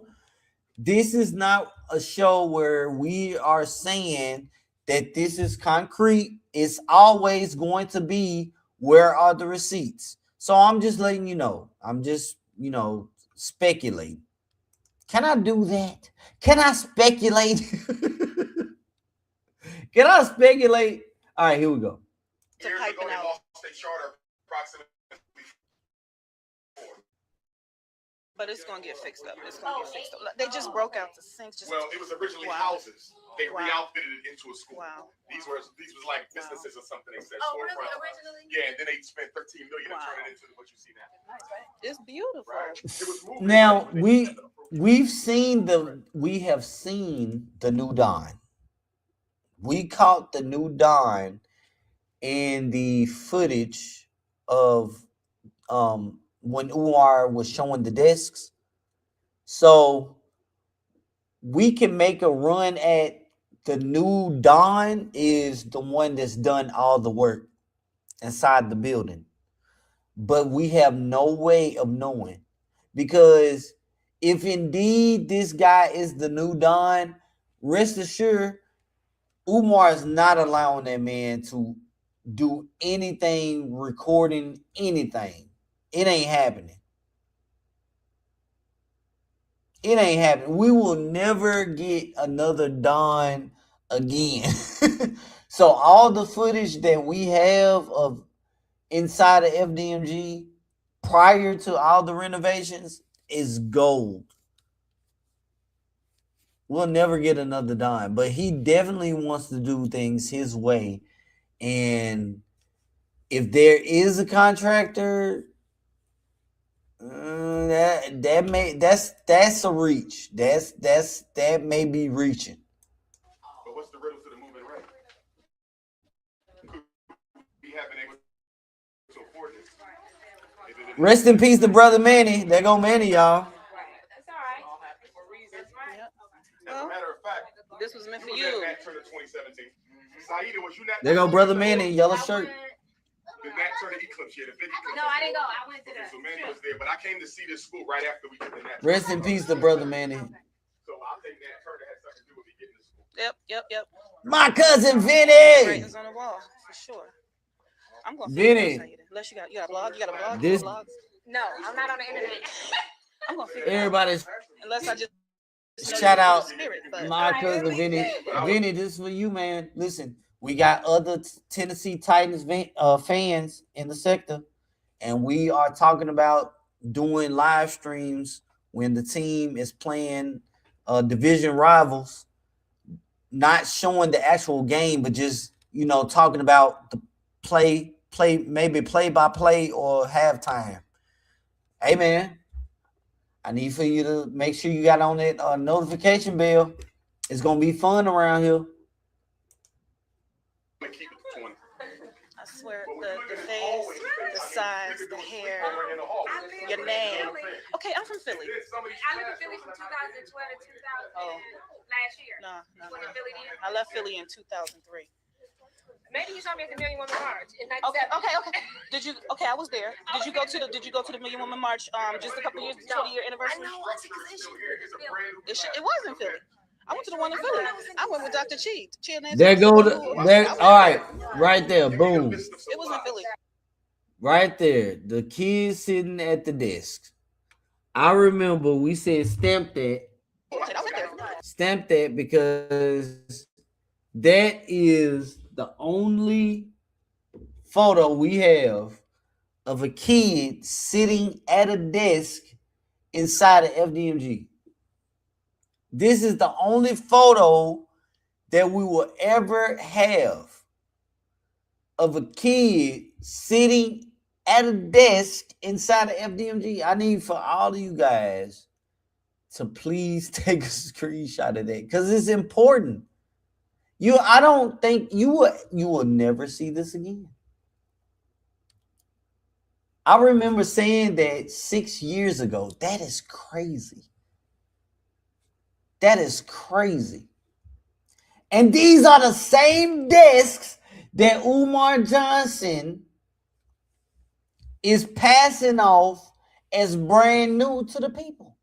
This is not a show where we are saying that this is concrete. It's always going to be, where are the receipts? So I'm just letting you know. I'm just, speculating. Can I do that? Can I speculate? Can I speculate? All right, here we go. Years ago, they lost their charter approximately. But it's gonna get fixed up. It's gonna get fixed up. They just broke out the sinks. Well, it was originally houses. They re-outfitted it into a school. Wow. These was like businesses or something. They said storefront. Originally? Yeah, and then they spent $13 million to turn it into what you see now. Nice, right? It's beautiful. Right. It was moving. Now we have seen the new Don. We caught the new Don in the footage of when Umar was showing the discs. So we can make a run at the new Don is the one that's done all the work inside the building. But we have no way of knowing, because if indeed this guy is the new Don, rest assured, Umar is not allowing that man to do anything, recording anything. It ain't happening. It ain't happening. We will never get another Don again. So all the footage that we have of inside of FDMG prior to all the renovations is gold. We'll never get another Don, but he definitely wants to do things his way. And if there is a contractor, that's a reach. That may be reaching. But what's the riddle to the moving rate? We haven't been able to afford this. Rest in peace to brother Manny. There go Manny, y'all. As a matter of fact, this was meant for you. you. Nat Turner 2017. Saida, was you Nat? There go brother Manny, yellow shirt. The Nat Turner eclipse here, the big eclipse. No, I didn't go. I went to So Manny was there, but I came to see this school right after we did the Nat. Rest in peace to brother Manny. So I think Nat Turner had something to do with me getting to school. Yep. My cousin Vinny. Writings on the wall for sure. I'm gonna Vinny. Unless you got a blog, you got a blog. This. No, I'm not on the internet. I'm gonna figure Everybody's. Unless I just Shout out spirit, my cousin Vinny. Vinny, this is for you, man. Listen, we got other Tennessee Titans fans in the sector, and we are talking about doing live streams when the team is playing division rivals, not showing the actual game, but just, talking about the maybe play-by-play or halftime. Hey, man. I need for you to make sure you got on that notification bell. It's going to be fun around here. I swear, the face, the size, the hair, your name. Okay, I'm from Philly. I lived in Philly from 2012 to 2000 last year. No. When the Philly did. I left Philly in 2003. Maybe you saw me at the Million Women March in Okay. 97. I was there. Did you go to the Million Women March just a couple years, 20-year anniversary? I know, It was in Philly. I went to the one in Philly. I went with Dr. Chi. There go there. All right, right there. Boom. It was in Philly. Right there. The kids sitting at the desk. I remember we said stamp that. Stamp that because that is the only photo we have of a kid sitting at a desk inside of FDMG. This is the only photo that we will ever have of a kid sitting at a desk inside of FDMG. I need for all of you guys to please take a screenshot of that because it's important. I don't think you will never see this again. I remember saying that 6 years ago. That is crazy. That is crazy. And these are the same desks that Umar Johnson is passing off as brand new to the people.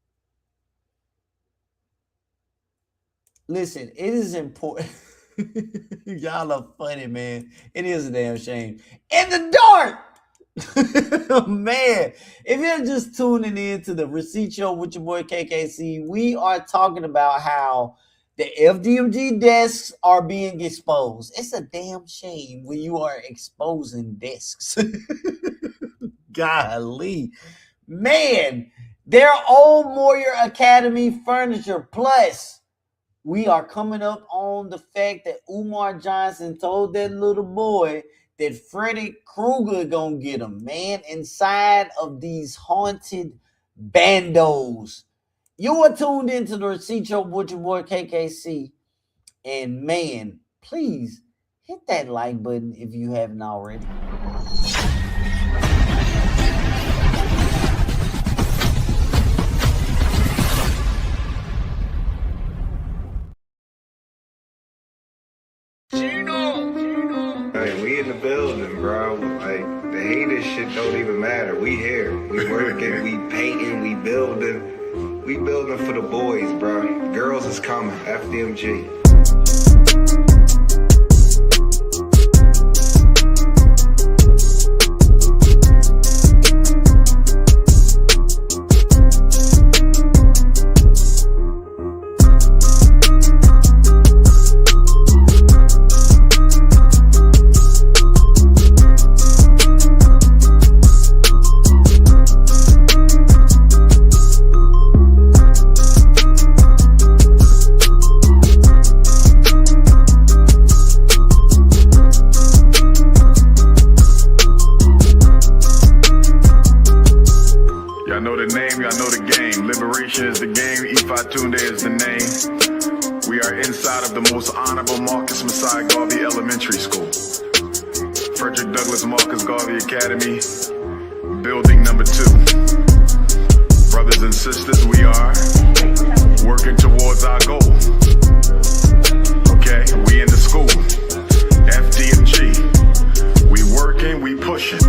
Listen, it is important. Y'all are funny, man. It is a damn shame. In the dark. Man, if you're just tuning in to the Receipt Show with your boy KKC, we are talking about how the FDMG desks are being exposed. It's a damn shame when you are exposing desks. Golly. Man, their old Moyer Academy furniture. Plus, we are coming up on the fact that Umar Johnson told that little boy that Freddy Krueger gonna get him, man, inside of these haunted bandos. You are tuned into the Receipt Show with your boy KKC. And man, please hit that like button if you haven't already. Like, we in the building, bro. Like, the haters shit don't even matter. We here. We working, we painting, we building. We building for the boys, bro. Girls is coming. FDMG. Elementary School. Frederick Douglass Marcus Garvey Academy, building number 2. Brothers and sisters, we are working towards our goal. Okay, we in the school. FDMG. We working, we pushing.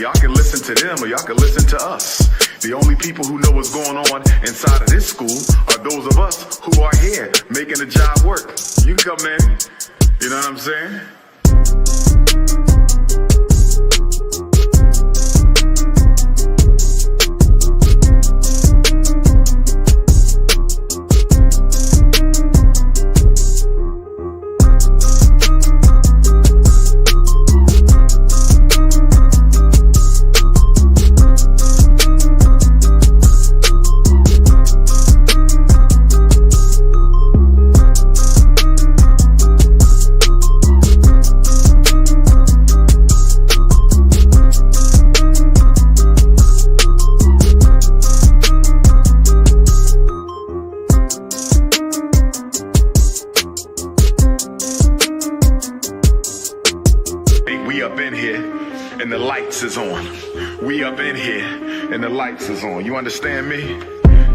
Y'all can listen to them or y'all can listen to us. The only people who know what's going on inside of this school are those of us who are here making the job work. You can come in, you know what I'm saying? Is on. We up in here and the lights is on. You understand me?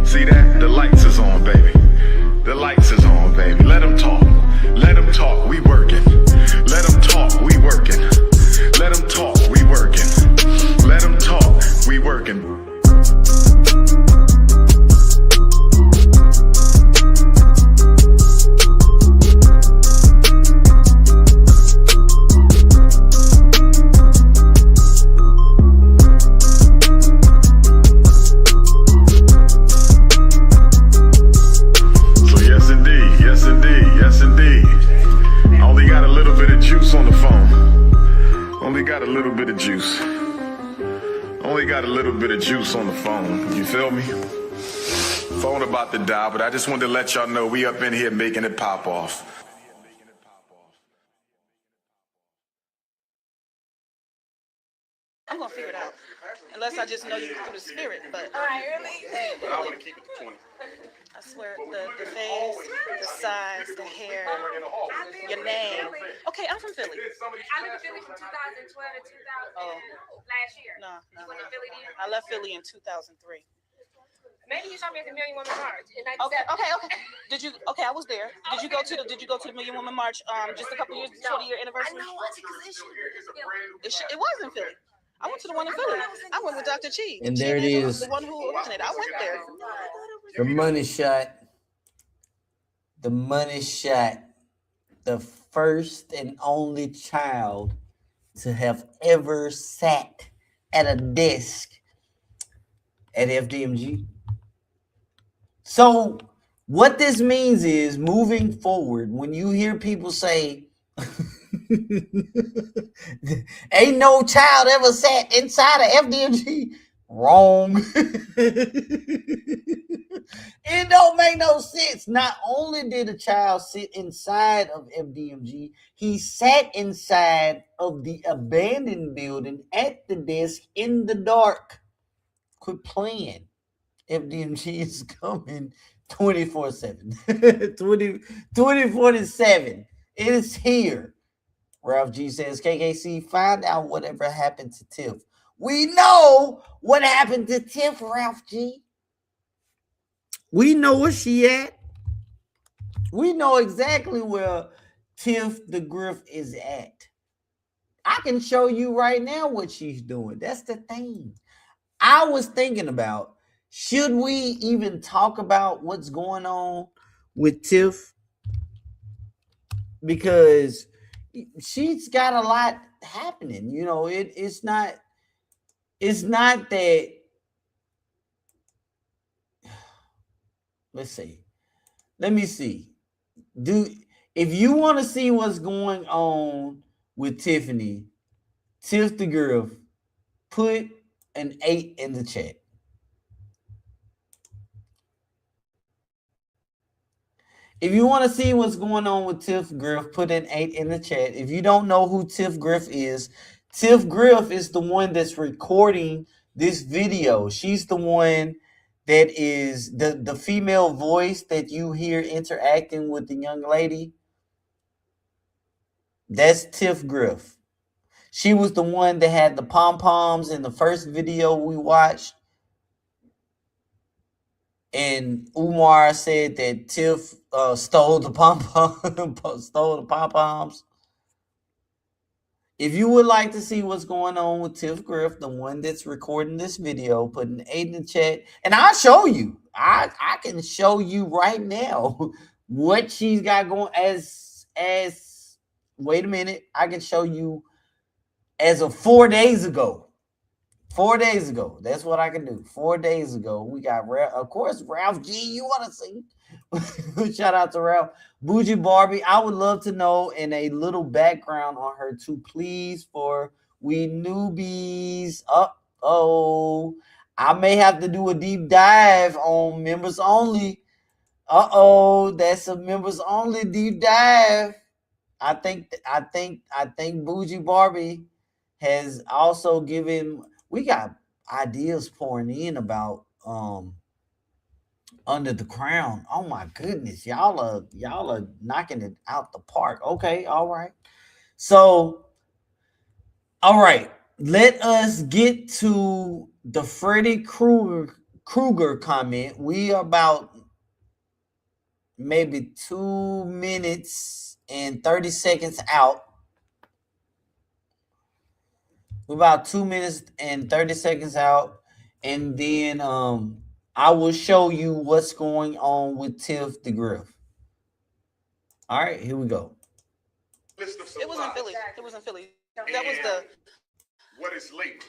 See that? The lights is on, baby. The lights is on, baby. Let them talk. Let them talk. We working. Let them talk. We working. Let them talk. We working. Let them talk. We working. Juice on the phone, you feel me? Phone about to die, but I just wanted to let y'all know we up in here making it pop off. I'm gonna figure it out, unless I just know you through the spirit. But I want to keep it to 20. I swear, the face, the size, the hair, your name. Okay, I'm from Philly. I lived in Philly from 2012 to 2000 last year. No. You went to Philly then? I left Philly in 2003. Maybe you saw me at the Million Women March in 97. Okay. Did you? Okay, I was there. Did you go to the Million Women March? Just a couple years, 20-year anniversary. I know. I think it was in Philly. I went to the one in Philly. I went with Dr. Chi. And there it is. The one who originated. I went there. The money shot. The money shot. The first and only child to have ever sat at a desk at FDMG. So what this means is, moving forward, when you hear people say, ain't no child ever sat inside of FDMG, wrong. It don't make no sense. Not only did a child sit inside of FDMG, he sat inside of the abandoned building at the desk in the dark. Quit playing. FDMG is coming 24/7. 24/7. It is here. Ralph G says, KKC, find out whatever happened to Tiff. We know what happened to Tiff, Ralph G. We know where she at. We know exactly where Tiff the Griff is at. I can show you right now what she's doing. That's the thing. I was thinking about, should we even talk about what's going on with Tiff? Because she's got a lot happening. You know, it's not that. Let's see. Let me see. If you want to see what's going on with Tiffany, Tiff the Girl, put an 8 in the chat. If you want to see what's going on with Tiff Griff, put an 8 in the chat. If you don't know who Tiff Griff is the one that's recording this video. She's the one that is the female voice that you hear interacting with the young lady. That's Tiff Griff. She was the one that had the pom-poms in the first video we watched. And Umar said that Tiff stole the pom-poms. If you would like to see what's going on with Tiff Griff, the one that's recording this video, put an 8 in the chat, and I'll show you. I can show you right now what she's got going as wait a minute. I can show you as of 4 days ago. 4 days ago. That's what I can do. 4 days ago, we got, of course, Ralph G. You want to see? Shout out to Ralph. Bougie Barbie. I would love to know in a little background on her too, please, for we newbies. Uh-oh. I may have to do a deep dive on members only. Uh-oh. That's a members only deep dive. I think Bougie Barbie has also given. We got ideas pouring in about Under the Crown. Oh my goodness, y'all are knocking it out the park. Okay, all right. So, all right, let us get to the Freddy Krueger comment. We are about maybe 2 minutes and 30 seconds out. We're about 2 minutes and 30 seconds out, and then I will show you what's going on with Tiff the Griff. All right, here we go. It was in Philly. It was in Philly. That was the. What is late?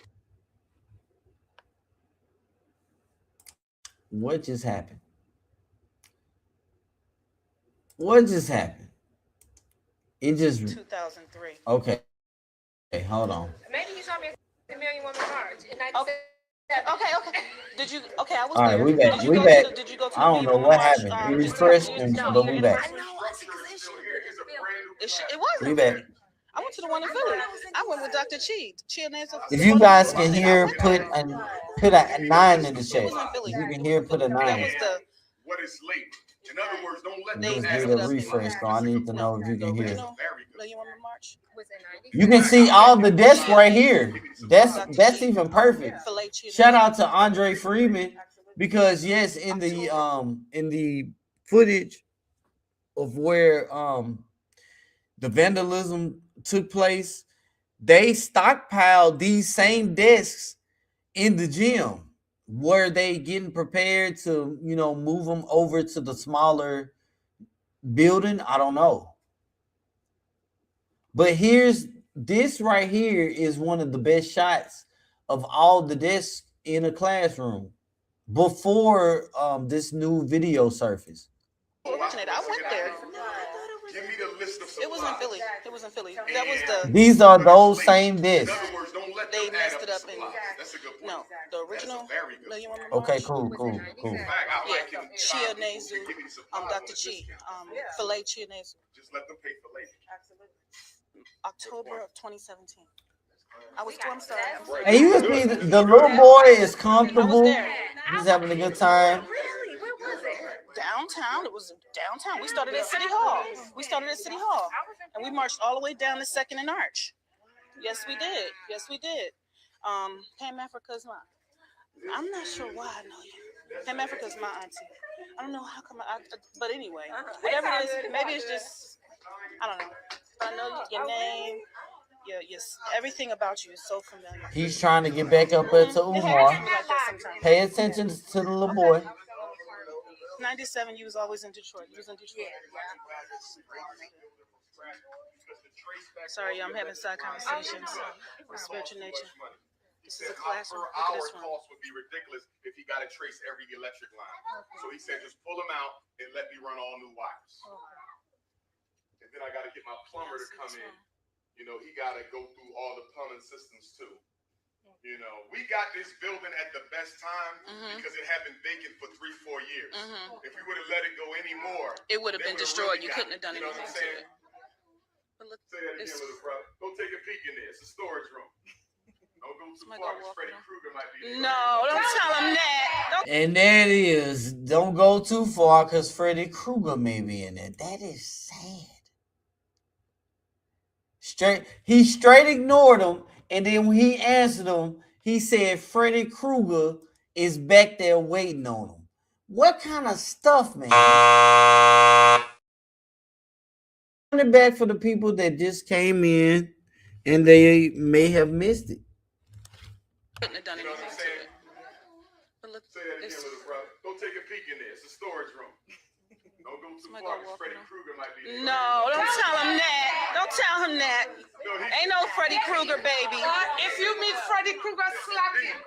What just happened? What just happened? It just 2003. Okay. Okay, hold on. Maybe you saw me at the Million Woman March in 97. Okay. Did you? Okay, I was All right, there. we back. Did you We go back. To the, did you go to I don't the know Million what Woman happened. March, We refreshed, but we back. I know. It was. We back. I went to the one in Philly. I went with Dr. Chi. If you guys can hear, put a 9 in the chat. If you can hear, put a 9. What is late? In other words, don't let Just did a refresh, so I need to know if you can hear. You can see all the desks right here. That's even perfect. Shout out to Andre Freeman, because yes, in the footage of where the vandalism took place, they stockpiled these same desks in the gym. Were they getting prepared to, move them over to the smaller building? I don't know. But this right here is one of the best shots of all the desks in a classroom before this new video surfaced. I went there. Give me the list of supplies. It was in Philly. It was in Philly. That was the. These are those same desks. They messed it up in. No, the original. Okay, cool. Yeah, Chia Nezu, Dr. Chi, Filet Chia Nezu. Just let them pay for later. October of 2017. I'm sorry. And you can see the little boy is comfortable. He's having a good time. Downtown. It was downtown. We started at City Hall. And we marched all the way down to 2nd and Arch. Yes, we did. Pam Africa's my. I'm not sure why I know you. Pam Africa's my auntie. I don't know how come but anyway, whatever it is, maybe it's just, I don't know. But I know your name. Yes, everything about you is so familiar. He's trying to get back up there to Umar. Pay attention to the little boy. 97, you was always in Detroit. Sorry, I'm having side conversations of spiritual nature. This is a classroom. Look at this one. Our cost would be ridiculous if he got to trace every electric line. So he said, just pull them out and let me run all new wires. And then I got to get my plumber to come in. you know, he got to go through all the plumbing systems too. You know, we got this building at the best time because it had been vacant for 3-4 years. If we would have let it go anymore, it would have been destroyed. You couldn't have done anything to it. But say that again, little brother. Go take a peek in there. It's a storage room. Don't go too far because Freddy Krueger might be there. No, don't tell him that. And there it is. Don't go too far because Freddy Krueger may be in there. That is sad. He straight ignored him, and then when he answered him, he said Freddy Krueger is back there waiting on him. What kind of stuff, man? Turn it back for the people that just came in and they may have missed it. Couldn't have done anything to it. But look, say that again, little brother. Go take a peek in there. It's a storage room. Don't go too far because Freddy Krueger might be there. No, don't tell him that. Don't tell him that. Ain't no Freddy Krueger, baby. If you meet Freddy Krueger, slap him.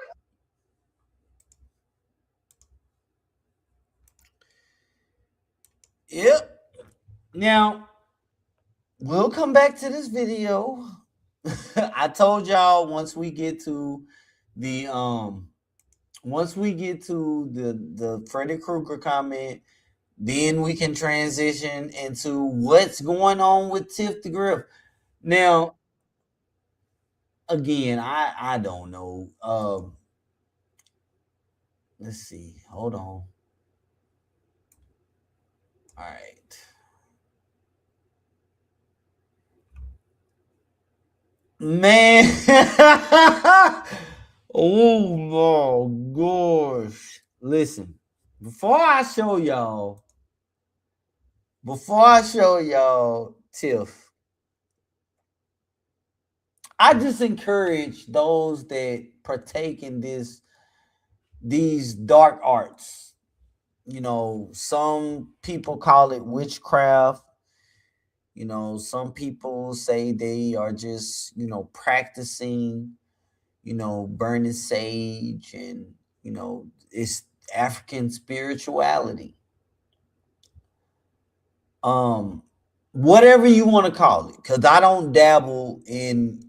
Yep. Now, we'll come back to this video. I told y'all once we get to the Freddy Krueger comment, then we can transition into what's going on with Tiff the Griff. Now, again, I don't know. Let's see. Hold on. All right. Man. Oh my gosh. Listen, before I show y'all Tiff, I just encourage those that partake in these dark arts. You know, some people call it witchcraft. You know, some people say they are just, you know, practicing, you know, burning sage, and, you know, it's African spirituality. Whatever you want to call it, because I don't dabble in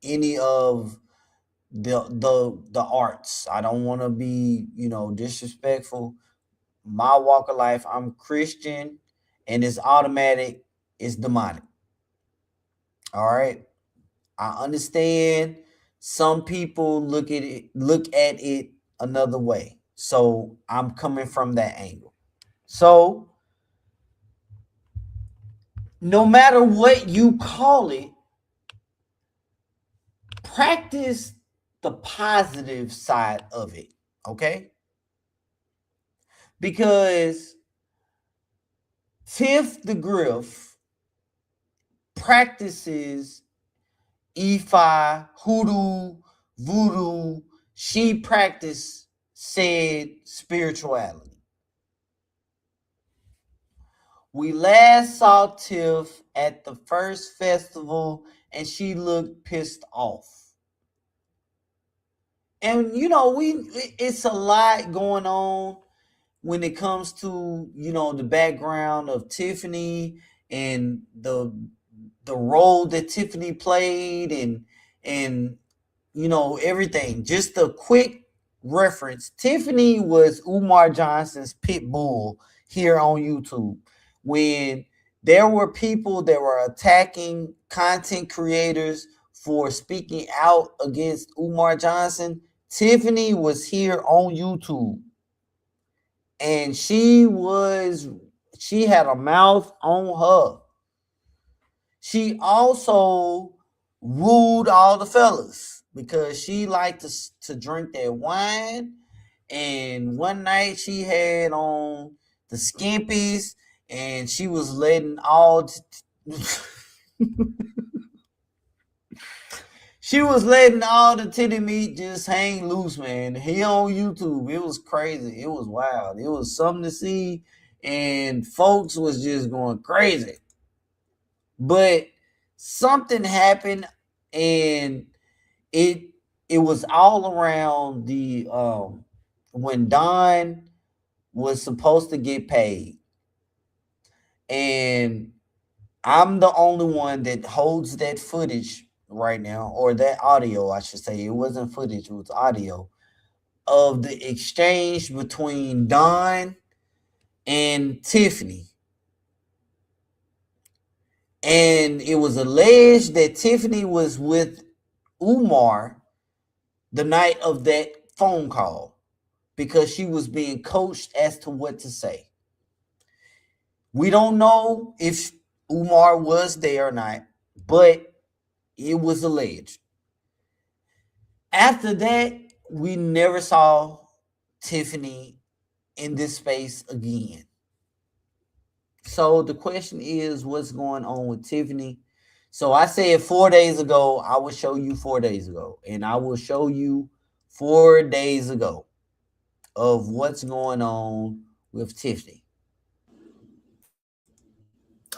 any of the arts. I don't want to be, you know, disrespectful. My walk of life, I'm Christian, and it's automatic, it's demonic. All right. I understand some people look at it another way. So I'm coming from that angle. So no matter what you call it, practice the positive side of it. Okay? Because Tiff the Griff practices Ifa, hoodoo, voodoo. She practiced said spirituality. We last saw Tiff at the first festival, and she looked pissed off. And, you know, it's a lot going on when it comes to, you know, the background of Tiffany and the role that Tiffany played, and you know, everything. Just a quick reference. Tiffany was Umar Johnson's pit bull here on YouTube. When there were people that were attacking content creators for speaking out against Umar Johnson, Tiffany was here on YouTube. And she had a mouth on her. She also wooed all the fellas because she liked to drink that wine. And one night she had on the skimpies, and she was letting all she was letting all the titty meat just hang loose, man. He on YouTube. It was crazy. It was wild. It was something to see, and folks was just going crazy. But something happened, and it was all around the when Don was supposed to get paid, and I'm the only one that holds that footage right now, or that audio, I should say. It wasn't footage, it was audio of the exchange between Don and Tiffany. And it was alleged that Tiffany was with Umar the night of that phone call because she was being coached as to what to say. We don't know if Umar was there or not, but it was alleged. After that, we never saw Tiffany in this space again. So the question is, what's going on with Tiffany? So I said 4 days ago, I will show you 4 days ago. And I will show you 4 days ago of what's going on with Tiffany.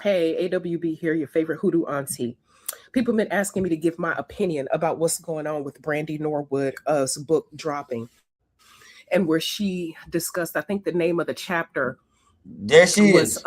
Hey, AWB here, your favorite hoodoo auntie. People have been asking me to give my opinion about what's going on with Brandy Norwood's book dropping, and where she discussed, I think the name of the chapter there she was is.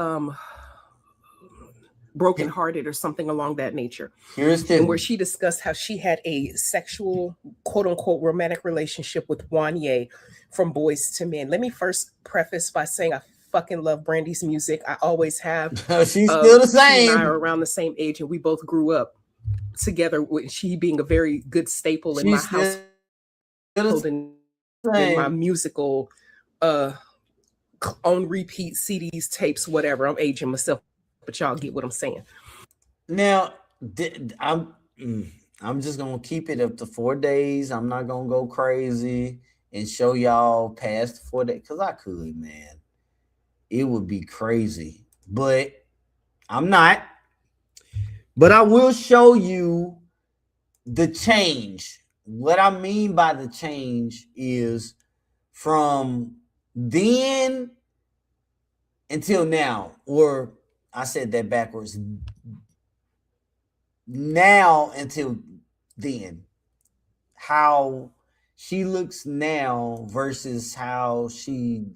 Broken Hearted or something along that nature. Here's Tiffany. And where she discussed how she had a sexual, quote unquote, romantic relationship with Wanye from Boys to Men. Let me first preface by saying I fucking love Brandy's music. I always have. She's still the same. She and I are around the same age, and we both grew up together, with she being a very good staple in my house and in my musical on repeat CDs, tapes, whatever. I'm aging myself, but y'all get what I'm saying. Now, I'm just gonna keep it up to 4 days. I'm not gonna go crazy and show y'all past 4 days because I could, man. It would be crazy, but I'm not. But I will show you the change. What I mean by the change is from then until now, or I said that backwards. Now until then, how she looks now versus how she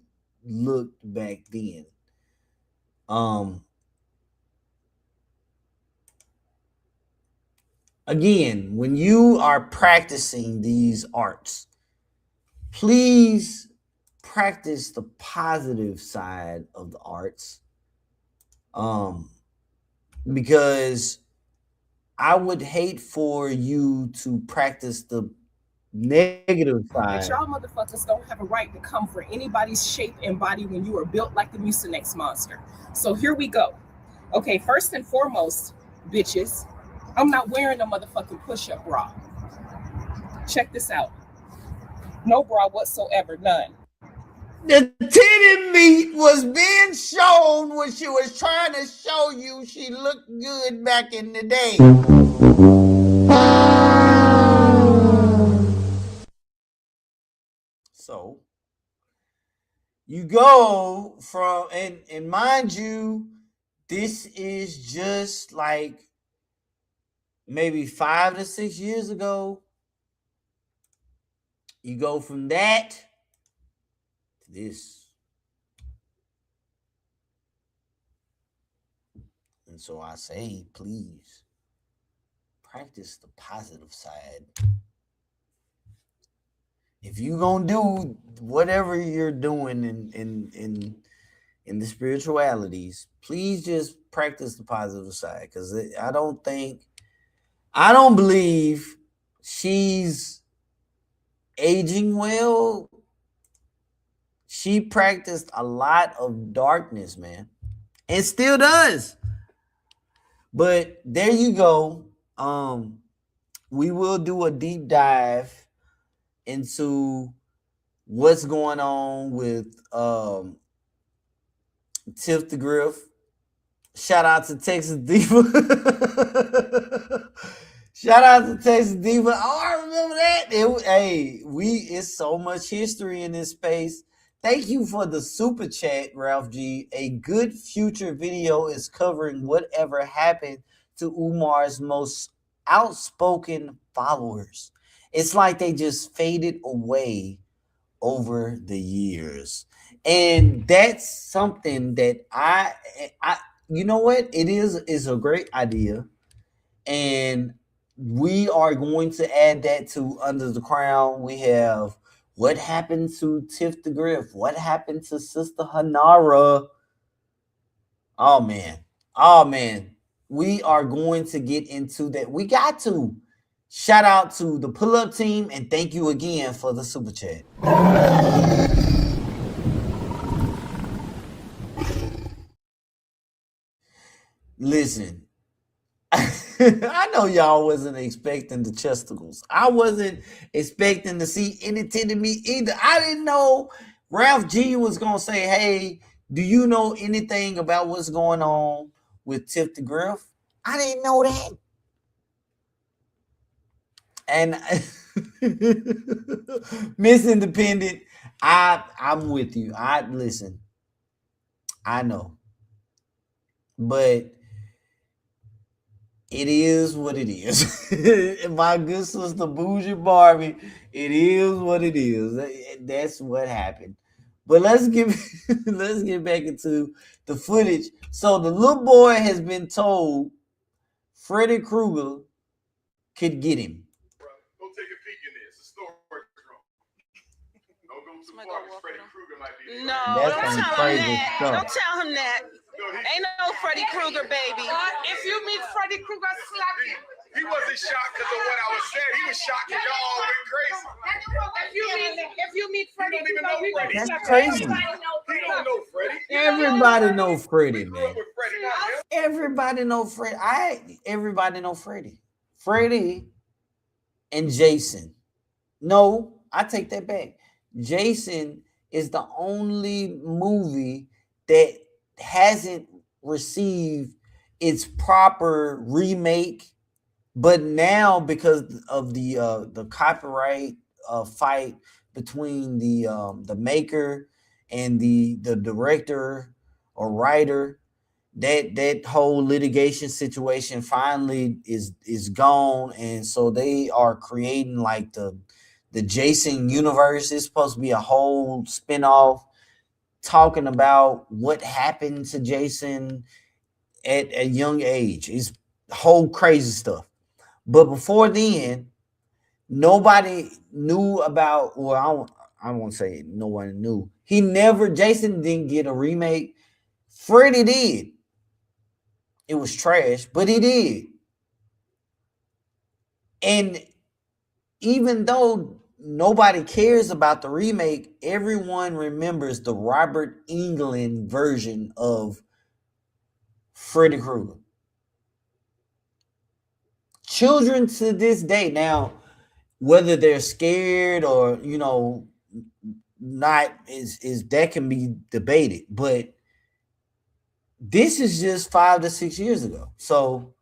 looked back then. Again, when you are practicing these arts, please practice the positive side of the arts. Because I would hate for you to practice the negative side. But y'all motherfuckers don't have a right to come for anybody's shape and body when you are built like the Mucinex monster. So here we go. Okay, first and foremost, bitches, I'm not wearing a motherfucking push-up bra. Check this out. No bra whatsoever, none. The titty meat was being shown when she was trying to show you she looked good back in the day. So you go from, and mind you, this is just like maybe 5 to 6 years ago. You go from that to this. And so I say, please practice the positive side. If you're gonna do whatever you're doing in the spiritualities, please just practice the positive side. Because I don't believe she's aging well. She practiced a lot of darkness, man, and still does. But there you go. We will do a deep dive into what's going on with Tiff the Griff. Shout out to Texas Diva. Shout out to Texas Diva. Oh, I remember that. It's so much history in this space. Thank you for the super chat, Ralph G. A good future video is covering whatever happened to Umar's most outspoken followers. It's like they just faded away over the years. And that's something that you know what? It's a great idea, and we are going to add that to Under the Crown. We have what happened to Tiff the Griff? What happened to Sister Hanara? Oh man, we are going to get into that. We got to shout out to the pull up team and thank you again for the super chat. Listen, I know y'all wasn't expecting the chesticles. I wasn't expecting to see any titty meat either. I didn't know Ralph G was gonna say, "Hey, do you know anything about what's going on with Tiff the Griff?" I didn't know that. And Miss Independent, I'm with you. I listen. I know, but it is what it is. My good sister Bougie Barbie, it is what it is. That's what happened. But let's get back into the footage. So the little boy has been told Freddy Krueger could get him. Go take a peek in there. It's a storage room. Don't go too far because Freddy Krueger might be there. No, That's don't some tell crazy him that. stuff. Don't tell him that. Ain't no Freddy Krueger, baby. If you meet Freddy Krueger, slap him. He wasn't shocked because of what I was saying. He was shocked because y'all all went crazy. If you meet Freddy He don't even know Freddy. That's crazy. He don't know Freddy. Everybody know Freddy, man. With Freddy, not him. Everybody know Freddy. Everybody know Freddy. Freddy and Jason. No, I take that back. Jason is the only movie that hasn't received its proper remake, but now because of the copyright fight between the maker and the director or writer, that whole litigation situation finally is gone, and so they are creating like the Jason universe. It's supposed to be a whole spinoff talking about what happened to Jason at a young age. It's whole crazy stuff. But before then, nobody knew about, or I won't say no one knew. Jason didn't get a remake. Freddy did. It was trash, but he did. And even though nobody cares about the remake, everyone remembers the Robert Englund version of Freddy Krueger. Children to this day, now, whether they're scared or not, is that can be debated, but this is just 5 to 6 years ago. So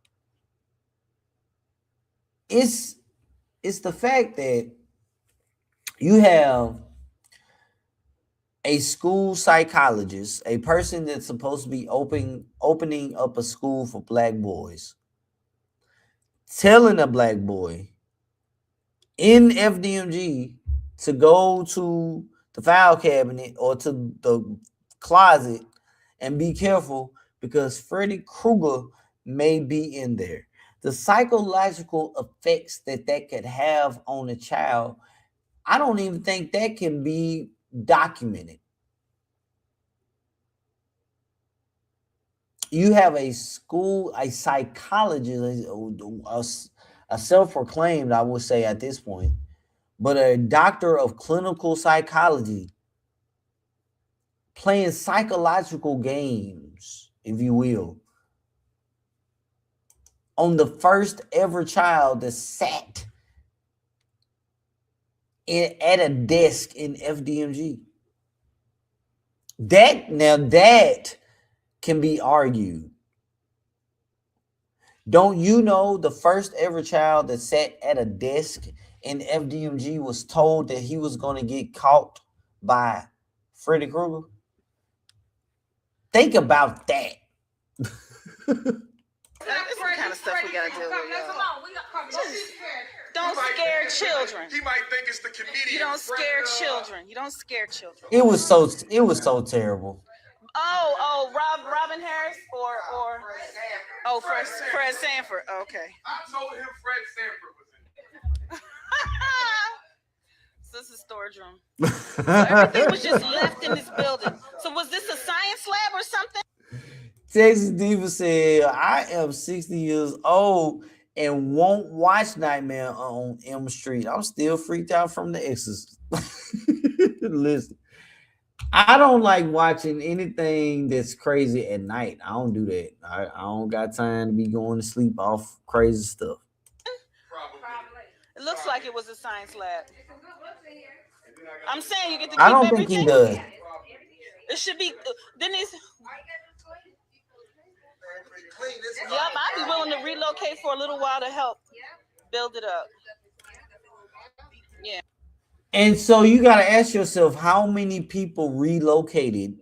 it's the fact that you have a school psychologist, a person that's supposed to be opening up a school for black boys, telling a black boy in FDMG to go to the file cabinet or to the closet and be careful because Freddy Krueger may be in there. The psychological effects that could have on a child, I don't even think that can be documented. You have a psychologist, a self-proclaimed, I would say at this point, but a doctor of clinical psychology playing psychological games, if you will, on the first ever child that sat at a desk in FDMG. That can be argued. Don't you know the first ever child that sat at a desk in FDMG was told that he was going to get caught by Freddy Krueger? Think about that. That's the kind of stuff we gotta deal with, y'all. Don't scare children. He might think it's the comedian. You don't scare children. You don't scare children. It was so terrible. Robin Harris or Fred Sanford. Okay. I told him Fred Sanford was in there. So this is storage room. So everything was just left in this building. So was this a science lab or something? Texas Diva said, I am 60 years old and won't watch Nightmare on Elm Street. I'm still freaked out from The Exorcist. Listen, I don't like watching anything that's crazy at night. I don't do that. I don't got time to be going to sleep off crazy stuff. It looks like it was a science lab. I'm saying you get to keep I don't everything. think he does. It should be. Then he's. Yep, I'd be willing to relocate for a little while to help build it up. Yeah. And so you got to ask yourself, how many people relocated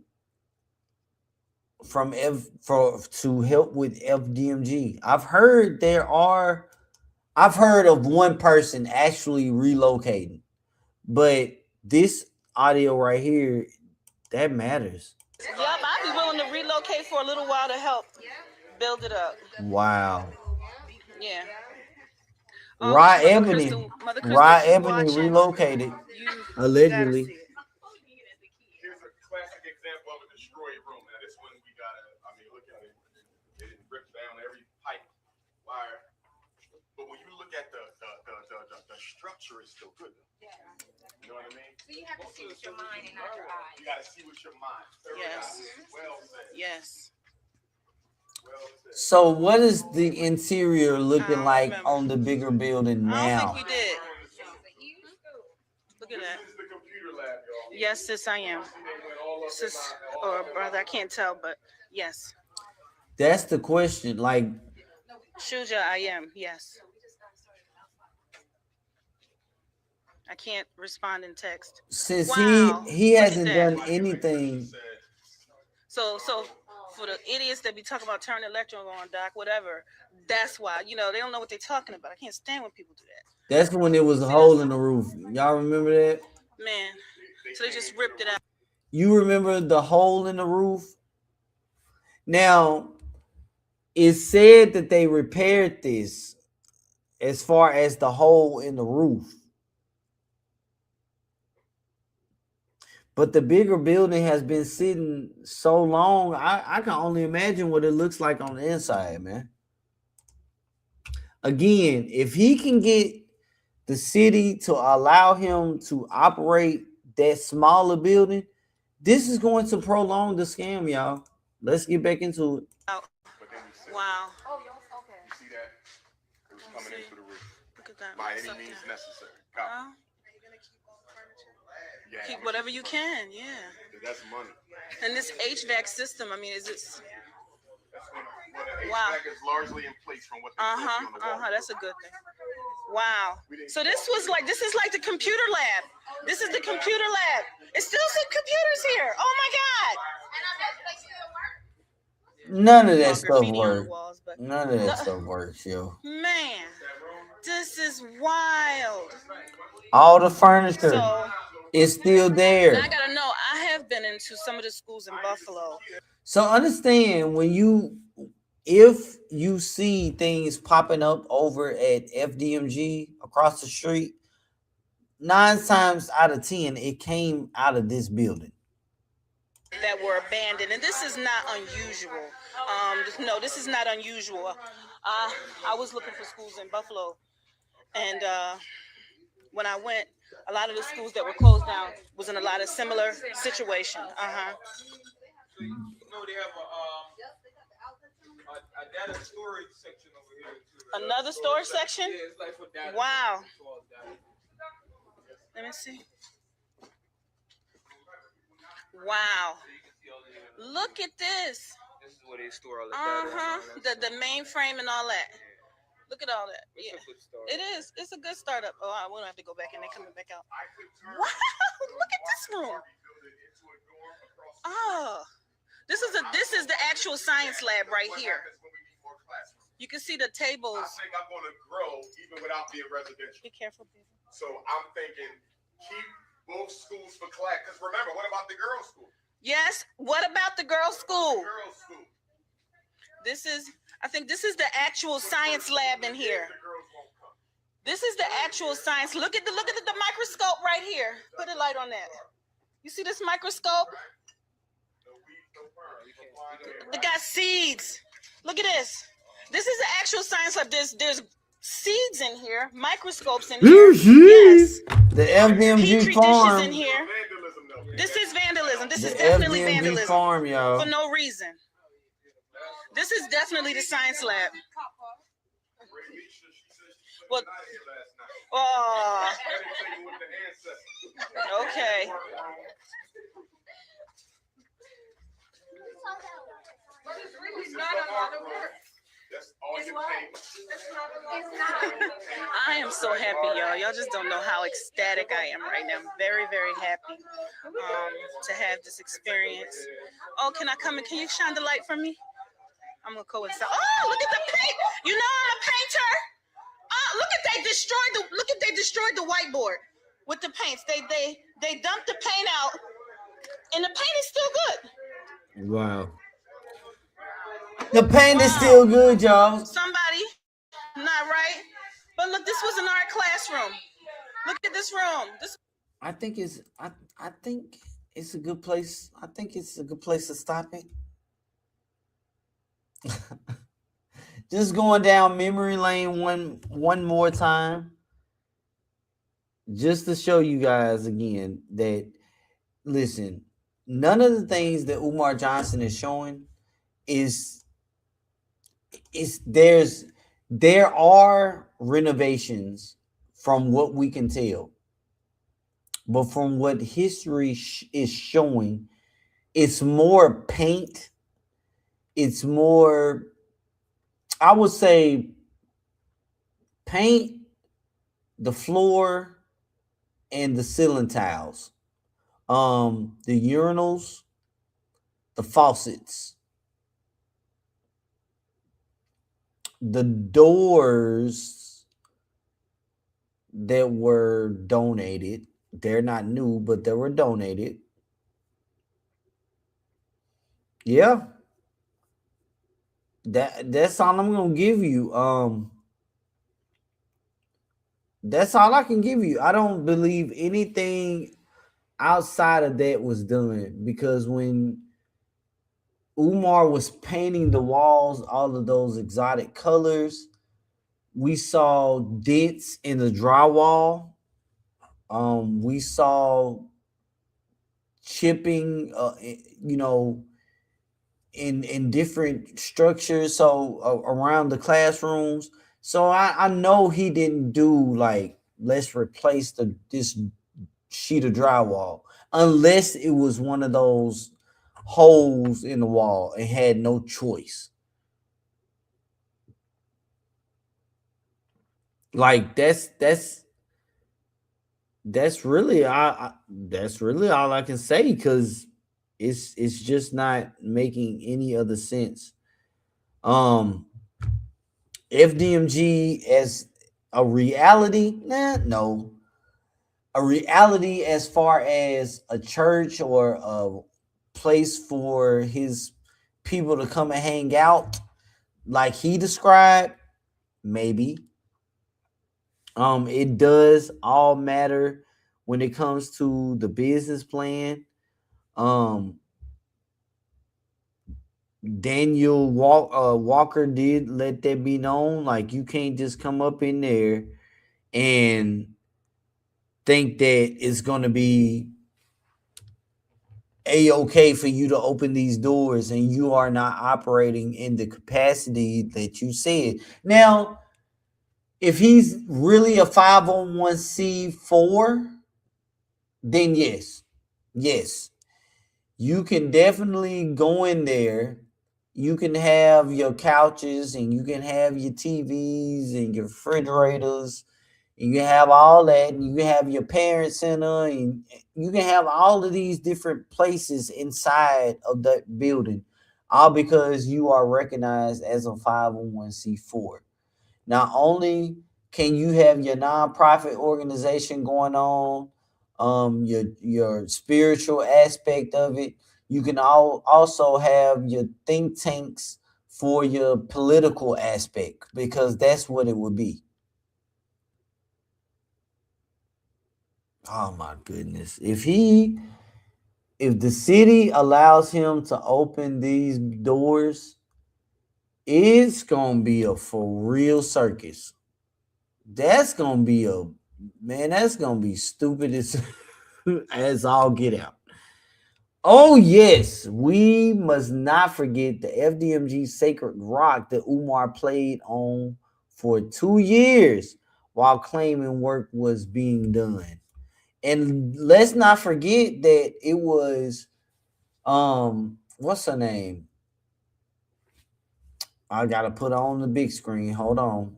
from to help with FDMG? I've heard of one person actually relocating, but this audio right here, that matters. Yep, I'd be willing to relocate for a little while to help build it up. Wow. Yeah. Rod Ebony relocated, allegedly. Here's a classic example of a destroyed room. Now this one we gotta, look at it. It ripped down every pipe, wire. But when you look at the structure is still good. You know what I mean? So you have to see with your mind and not your eyes. You gotta see with your mind. Yes. Well said. Yes. So what is the interior looking like on the bigger building now? I don't think we did. Look at that. This is the computer lab, y'all. Yes, sis, I am. Sis, or brother, I can't tell, but yes. That's the question. Like, Shuja, I am. Yes. I can't respond in text. Since wow. he hasn't done anything. So for the idiots that be talking about turn the electron on, doc, whatever, that's why. They don't know what they're talking about. I can't stand when people do that. That's when it was a hole in the roof. Y'all remember that? Man. So they just ripped it out. You remember the hole in the roof? Now, it's said that they repaired this as far as the hole in the roof. But the bigger building has been sitting so long, I can only imagine what it looks like on the inside, man. Again, if he can get the city to allow him to operate that smaller building, this is going to prolong the scam, y'all. Let's get back into it. Wow. Oh, okay. You see that? It was coming in through the roof. Look at that. By any means necessary. Yeah, keep whatever you can, yeah. That's money. And this HVAC system, is it? Wow. HVAC is largely in place from what they on the wall. That's a good thing. Wow. So this is like the computer lab. This is the computer lab. It's still some computers here. Oh my God. None of that stuff works. None of that stuff works, yo. Man, this is wild. All the furniture is still there. I gotta know. I have been into some of the schools in Buffalo. So understand, if you see things popping up over at FDMG across the street, 9 times out of 10, it came out of this building. That were abandoned, and this is not unusual. No, this is not unusual. I was looking for schools in Buffalo, and when I went, a lot of the schools that were closed down was in a lot of similar situation. They have a data storage section over here too. Another storage section? Yeah, it's like for data. Wow. Let me see. Wow. Look at this. This is where they store all the data. The mainframe and all that. Look at all that. Yeah. It is. It's a good startup. Oh, I won't have to go back and they're coming back out. Wow. Look at this room. Oh. This is the actual science lab right here. You can see the tables. I think I'm going to grow even without being residential. Be careful, people. So I'm thinking keep both schools for class. Because remember, what about the girls' school? Yes. What about the girls' school? I think this is the actual science lab in here. This is the actual science. Look at the microscope right here. Put a light on that. You see this microscope? It got seeds. Look at this. This is the actual science lab. There's seeds in here, microscopes in here. Yes. The FDMG Petri farm. dishes in here. This is vandalism. This The is definitely FDMG vandalism farm, y'all. for no reason. This is definitely the science lab. What? Oh. Okay. I am so happy, y'all. Y'all just don't know how ecstatic I am right now. I'm very, very happy to have this experience. Oh, can I come and can you shine the light for me? I'm gonna go inside. Oh, look at the paint. You know I'm a painter. Oh, look at they destroyed the whiteboard with the paints. They dumped the paint out, and the paint is still good. Wow. The paint is still good, y'all. Somebody, not right. But look, this was an art classroom. Look at this room. I think it's a good place. I think it's a good place to stop it. Just going down memory lane one more time, just to show you guys again that, listen, none of the things that Umar Johnson is showing there are renovations from what we can tell, but from what history is showing, it's more paint. It's more, I would say, paint, the floor, and the ceiling tiles, the urinals, the faucets, the doors that were donated. They're not new, but they were donated. Yeah. That's all I'm gonna give you. That's all I can give you. I don't believe anything outside of that was done, because when Umar was painting the walls, all of those exotic colors, we saw dents in the drywall. We saw chipping, in different structures, so around the classrooms. So I know he didn't do like, let's replace this sheet of drywall, unless it was one of those holes in the wall and had no choice. Like that's really that's really all I can say, because it's just not making any other sense. FDMG as a reality, no. A reality as far as a church or a place for his people to come and hang out, like he described, maybe. It does all matter when it comes to the business plan. Daniel Walker did let that be known. Like, you can't just come up in there and think that it's going to be a-okay for you to open these doors and you are not operating in the capacity that you said. Now, if he's really a 501c4, then yes, you can definitely go in there. You can have your couches and you can have your TVs and your refrigerators. And you can have all that, and you can have your parent center, and you can have all of these different places inside of that building, all because you are recognized as a 501c4. Not only can you have your nonprofit organization going on, your spiritual aspect of it, You can also have your think tanks for your political aspect, because that's what it would be. Oh my goodness. If the city allows him to open these doors, it's gonna be a for real circus. That's gonna be that's gonna be stupid as all get out. Oh yes, we must not forget the FDMG Sacred Rock that Umar played on for 2 years while claiming work was being done. And let's not forget that it was what's her name? I gotta put her on the big screen. Hold on.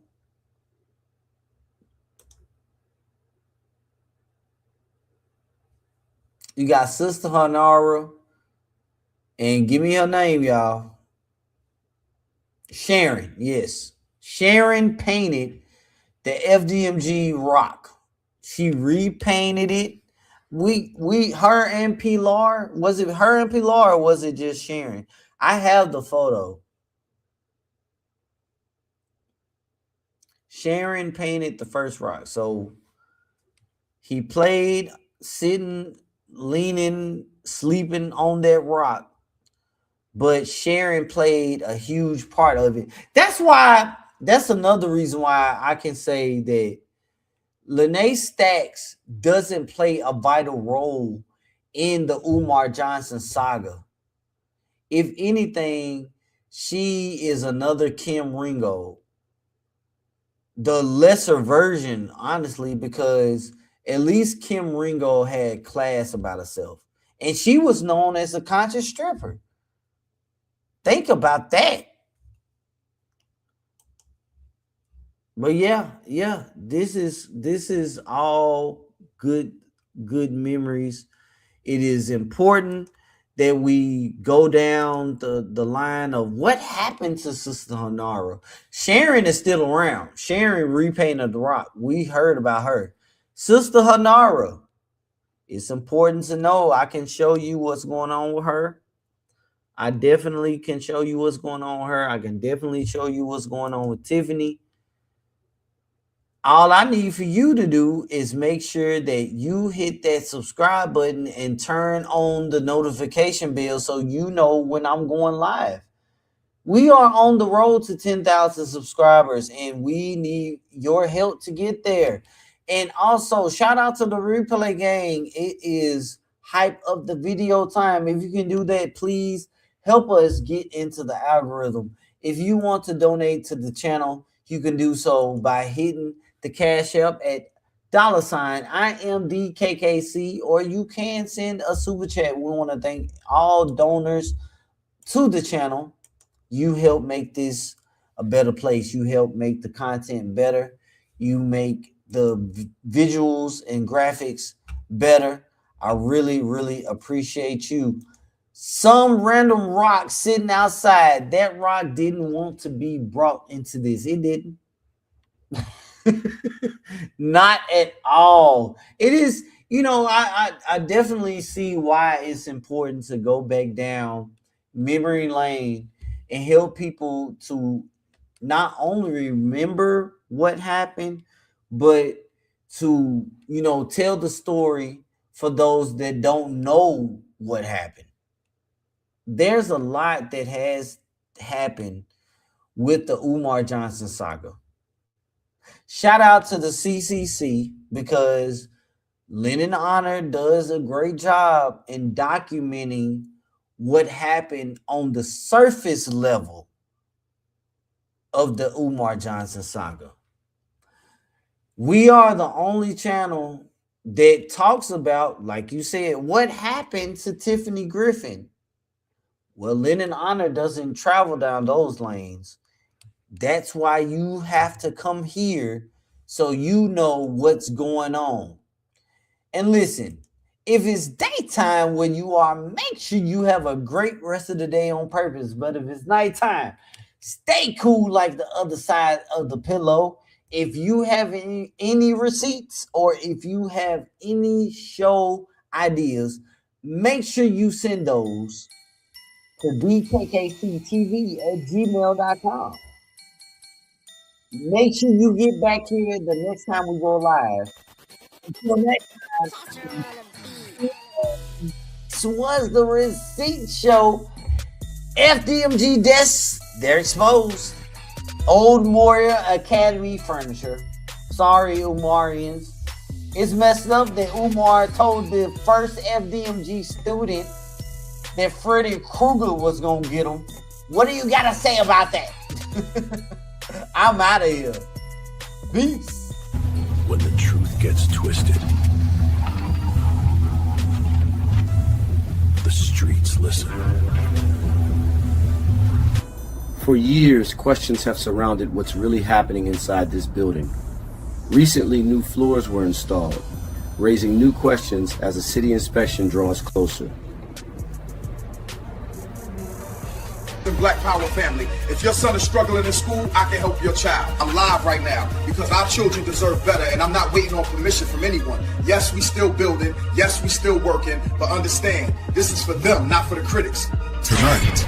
You got Sister Hanara, and give me her name, y'all. Sharon, yes. Sharon painted the FDMG rock. She repainted it. Her and Pilar, was it her and Pilar, or was it just Sharon? I have the photo. Sharon painted the first rock. So he played sitting, leaning, sleeping on that rock. But Sharon played a huge part of it. That's another reason why I can say that Lene Stacks doesn't play a vital role in the Umar Johnson saga. If anything, she is another Kim Ringo. The lesser version, honestly, because at least Kim Ringo had class about herself. And she was known as a conscious stripper. Think about that. But yeah, this is all good memories. It is important that we go down the line of what happened to Sister Hanara. Sharon is still around. Sharon repainted the rock. We heard about her. Sister Hanara, it's important to know. I can show you what's going on with her. I definitely can show you what's going on with her. I can definitely show you what's going on with Tiffany. All I need for you to do is make sure that you hit that subscribe button and turn on the notification bell so you know when I'm going live. We are on the road to 10,000 subscribers, and we need your help to get there. And also, shout out to the replay gang. It is hype of the video time. If you can do that, please help us get into the algorithm. If you want to donate to the channel, you can do so by hitting the Cash App at $IMDKKC, or you can send a super chat. We want to thank all donors to the channel. You help make this a better place. You help make the content better. You make the visuals and graphics better. I really, really appreciate you. Some random rock sitting outside. That rock didn't want to be brought into this. It didn't. Not at all. It is, I definitely see why it's important to go back down memory lane and help people to not only remember what happened, but to, tell the story for those that don't know what happened. There's a lot that has happened with the Umar Johnson saga. Shout out to the CCC, because Linen Honor does a great job in documenting what happened on the surface level of the Umar Johnson saga. We are the only channel that talks about, like you said, what happened to Tiffany Griffin. Well, Linen Honor doesn't travel down those lanes. That's why you have to come here so you know what's going on. And listen, if it's daytime where you are, make sure you have a great rest of the day on purpose. But if it's nighttime, stay cool like the other side of the pillow. If you have any receipts, or if you have any show ideas, make sure you send those to dkkctv@gmail.com. Make sure you get back here the next time we go live. Until next time, this was the Receipt Show. FDMG desks, they're exposed. Old Moyer Academy furniture. Sorry, Umarians. It's messed up that Umar told the first FDMG student that Freddy Krueger was gonna get him. What do you gotta say about that? I'm out of here. Peace. When the truth gets twisted, the streets listen. For years, questions have surrounded what's really happening inside this building. Recently, new floors were installed, raising new questions as a city inspection draws closer. Black Power family, if your son is struggling in school, I can help your child. I'm live right now because our children deserve better, and I'm not waiting on permission from anyone. Yes, we still building. Yes, we still working. But understand, this is for them, not for the critics. Tonight,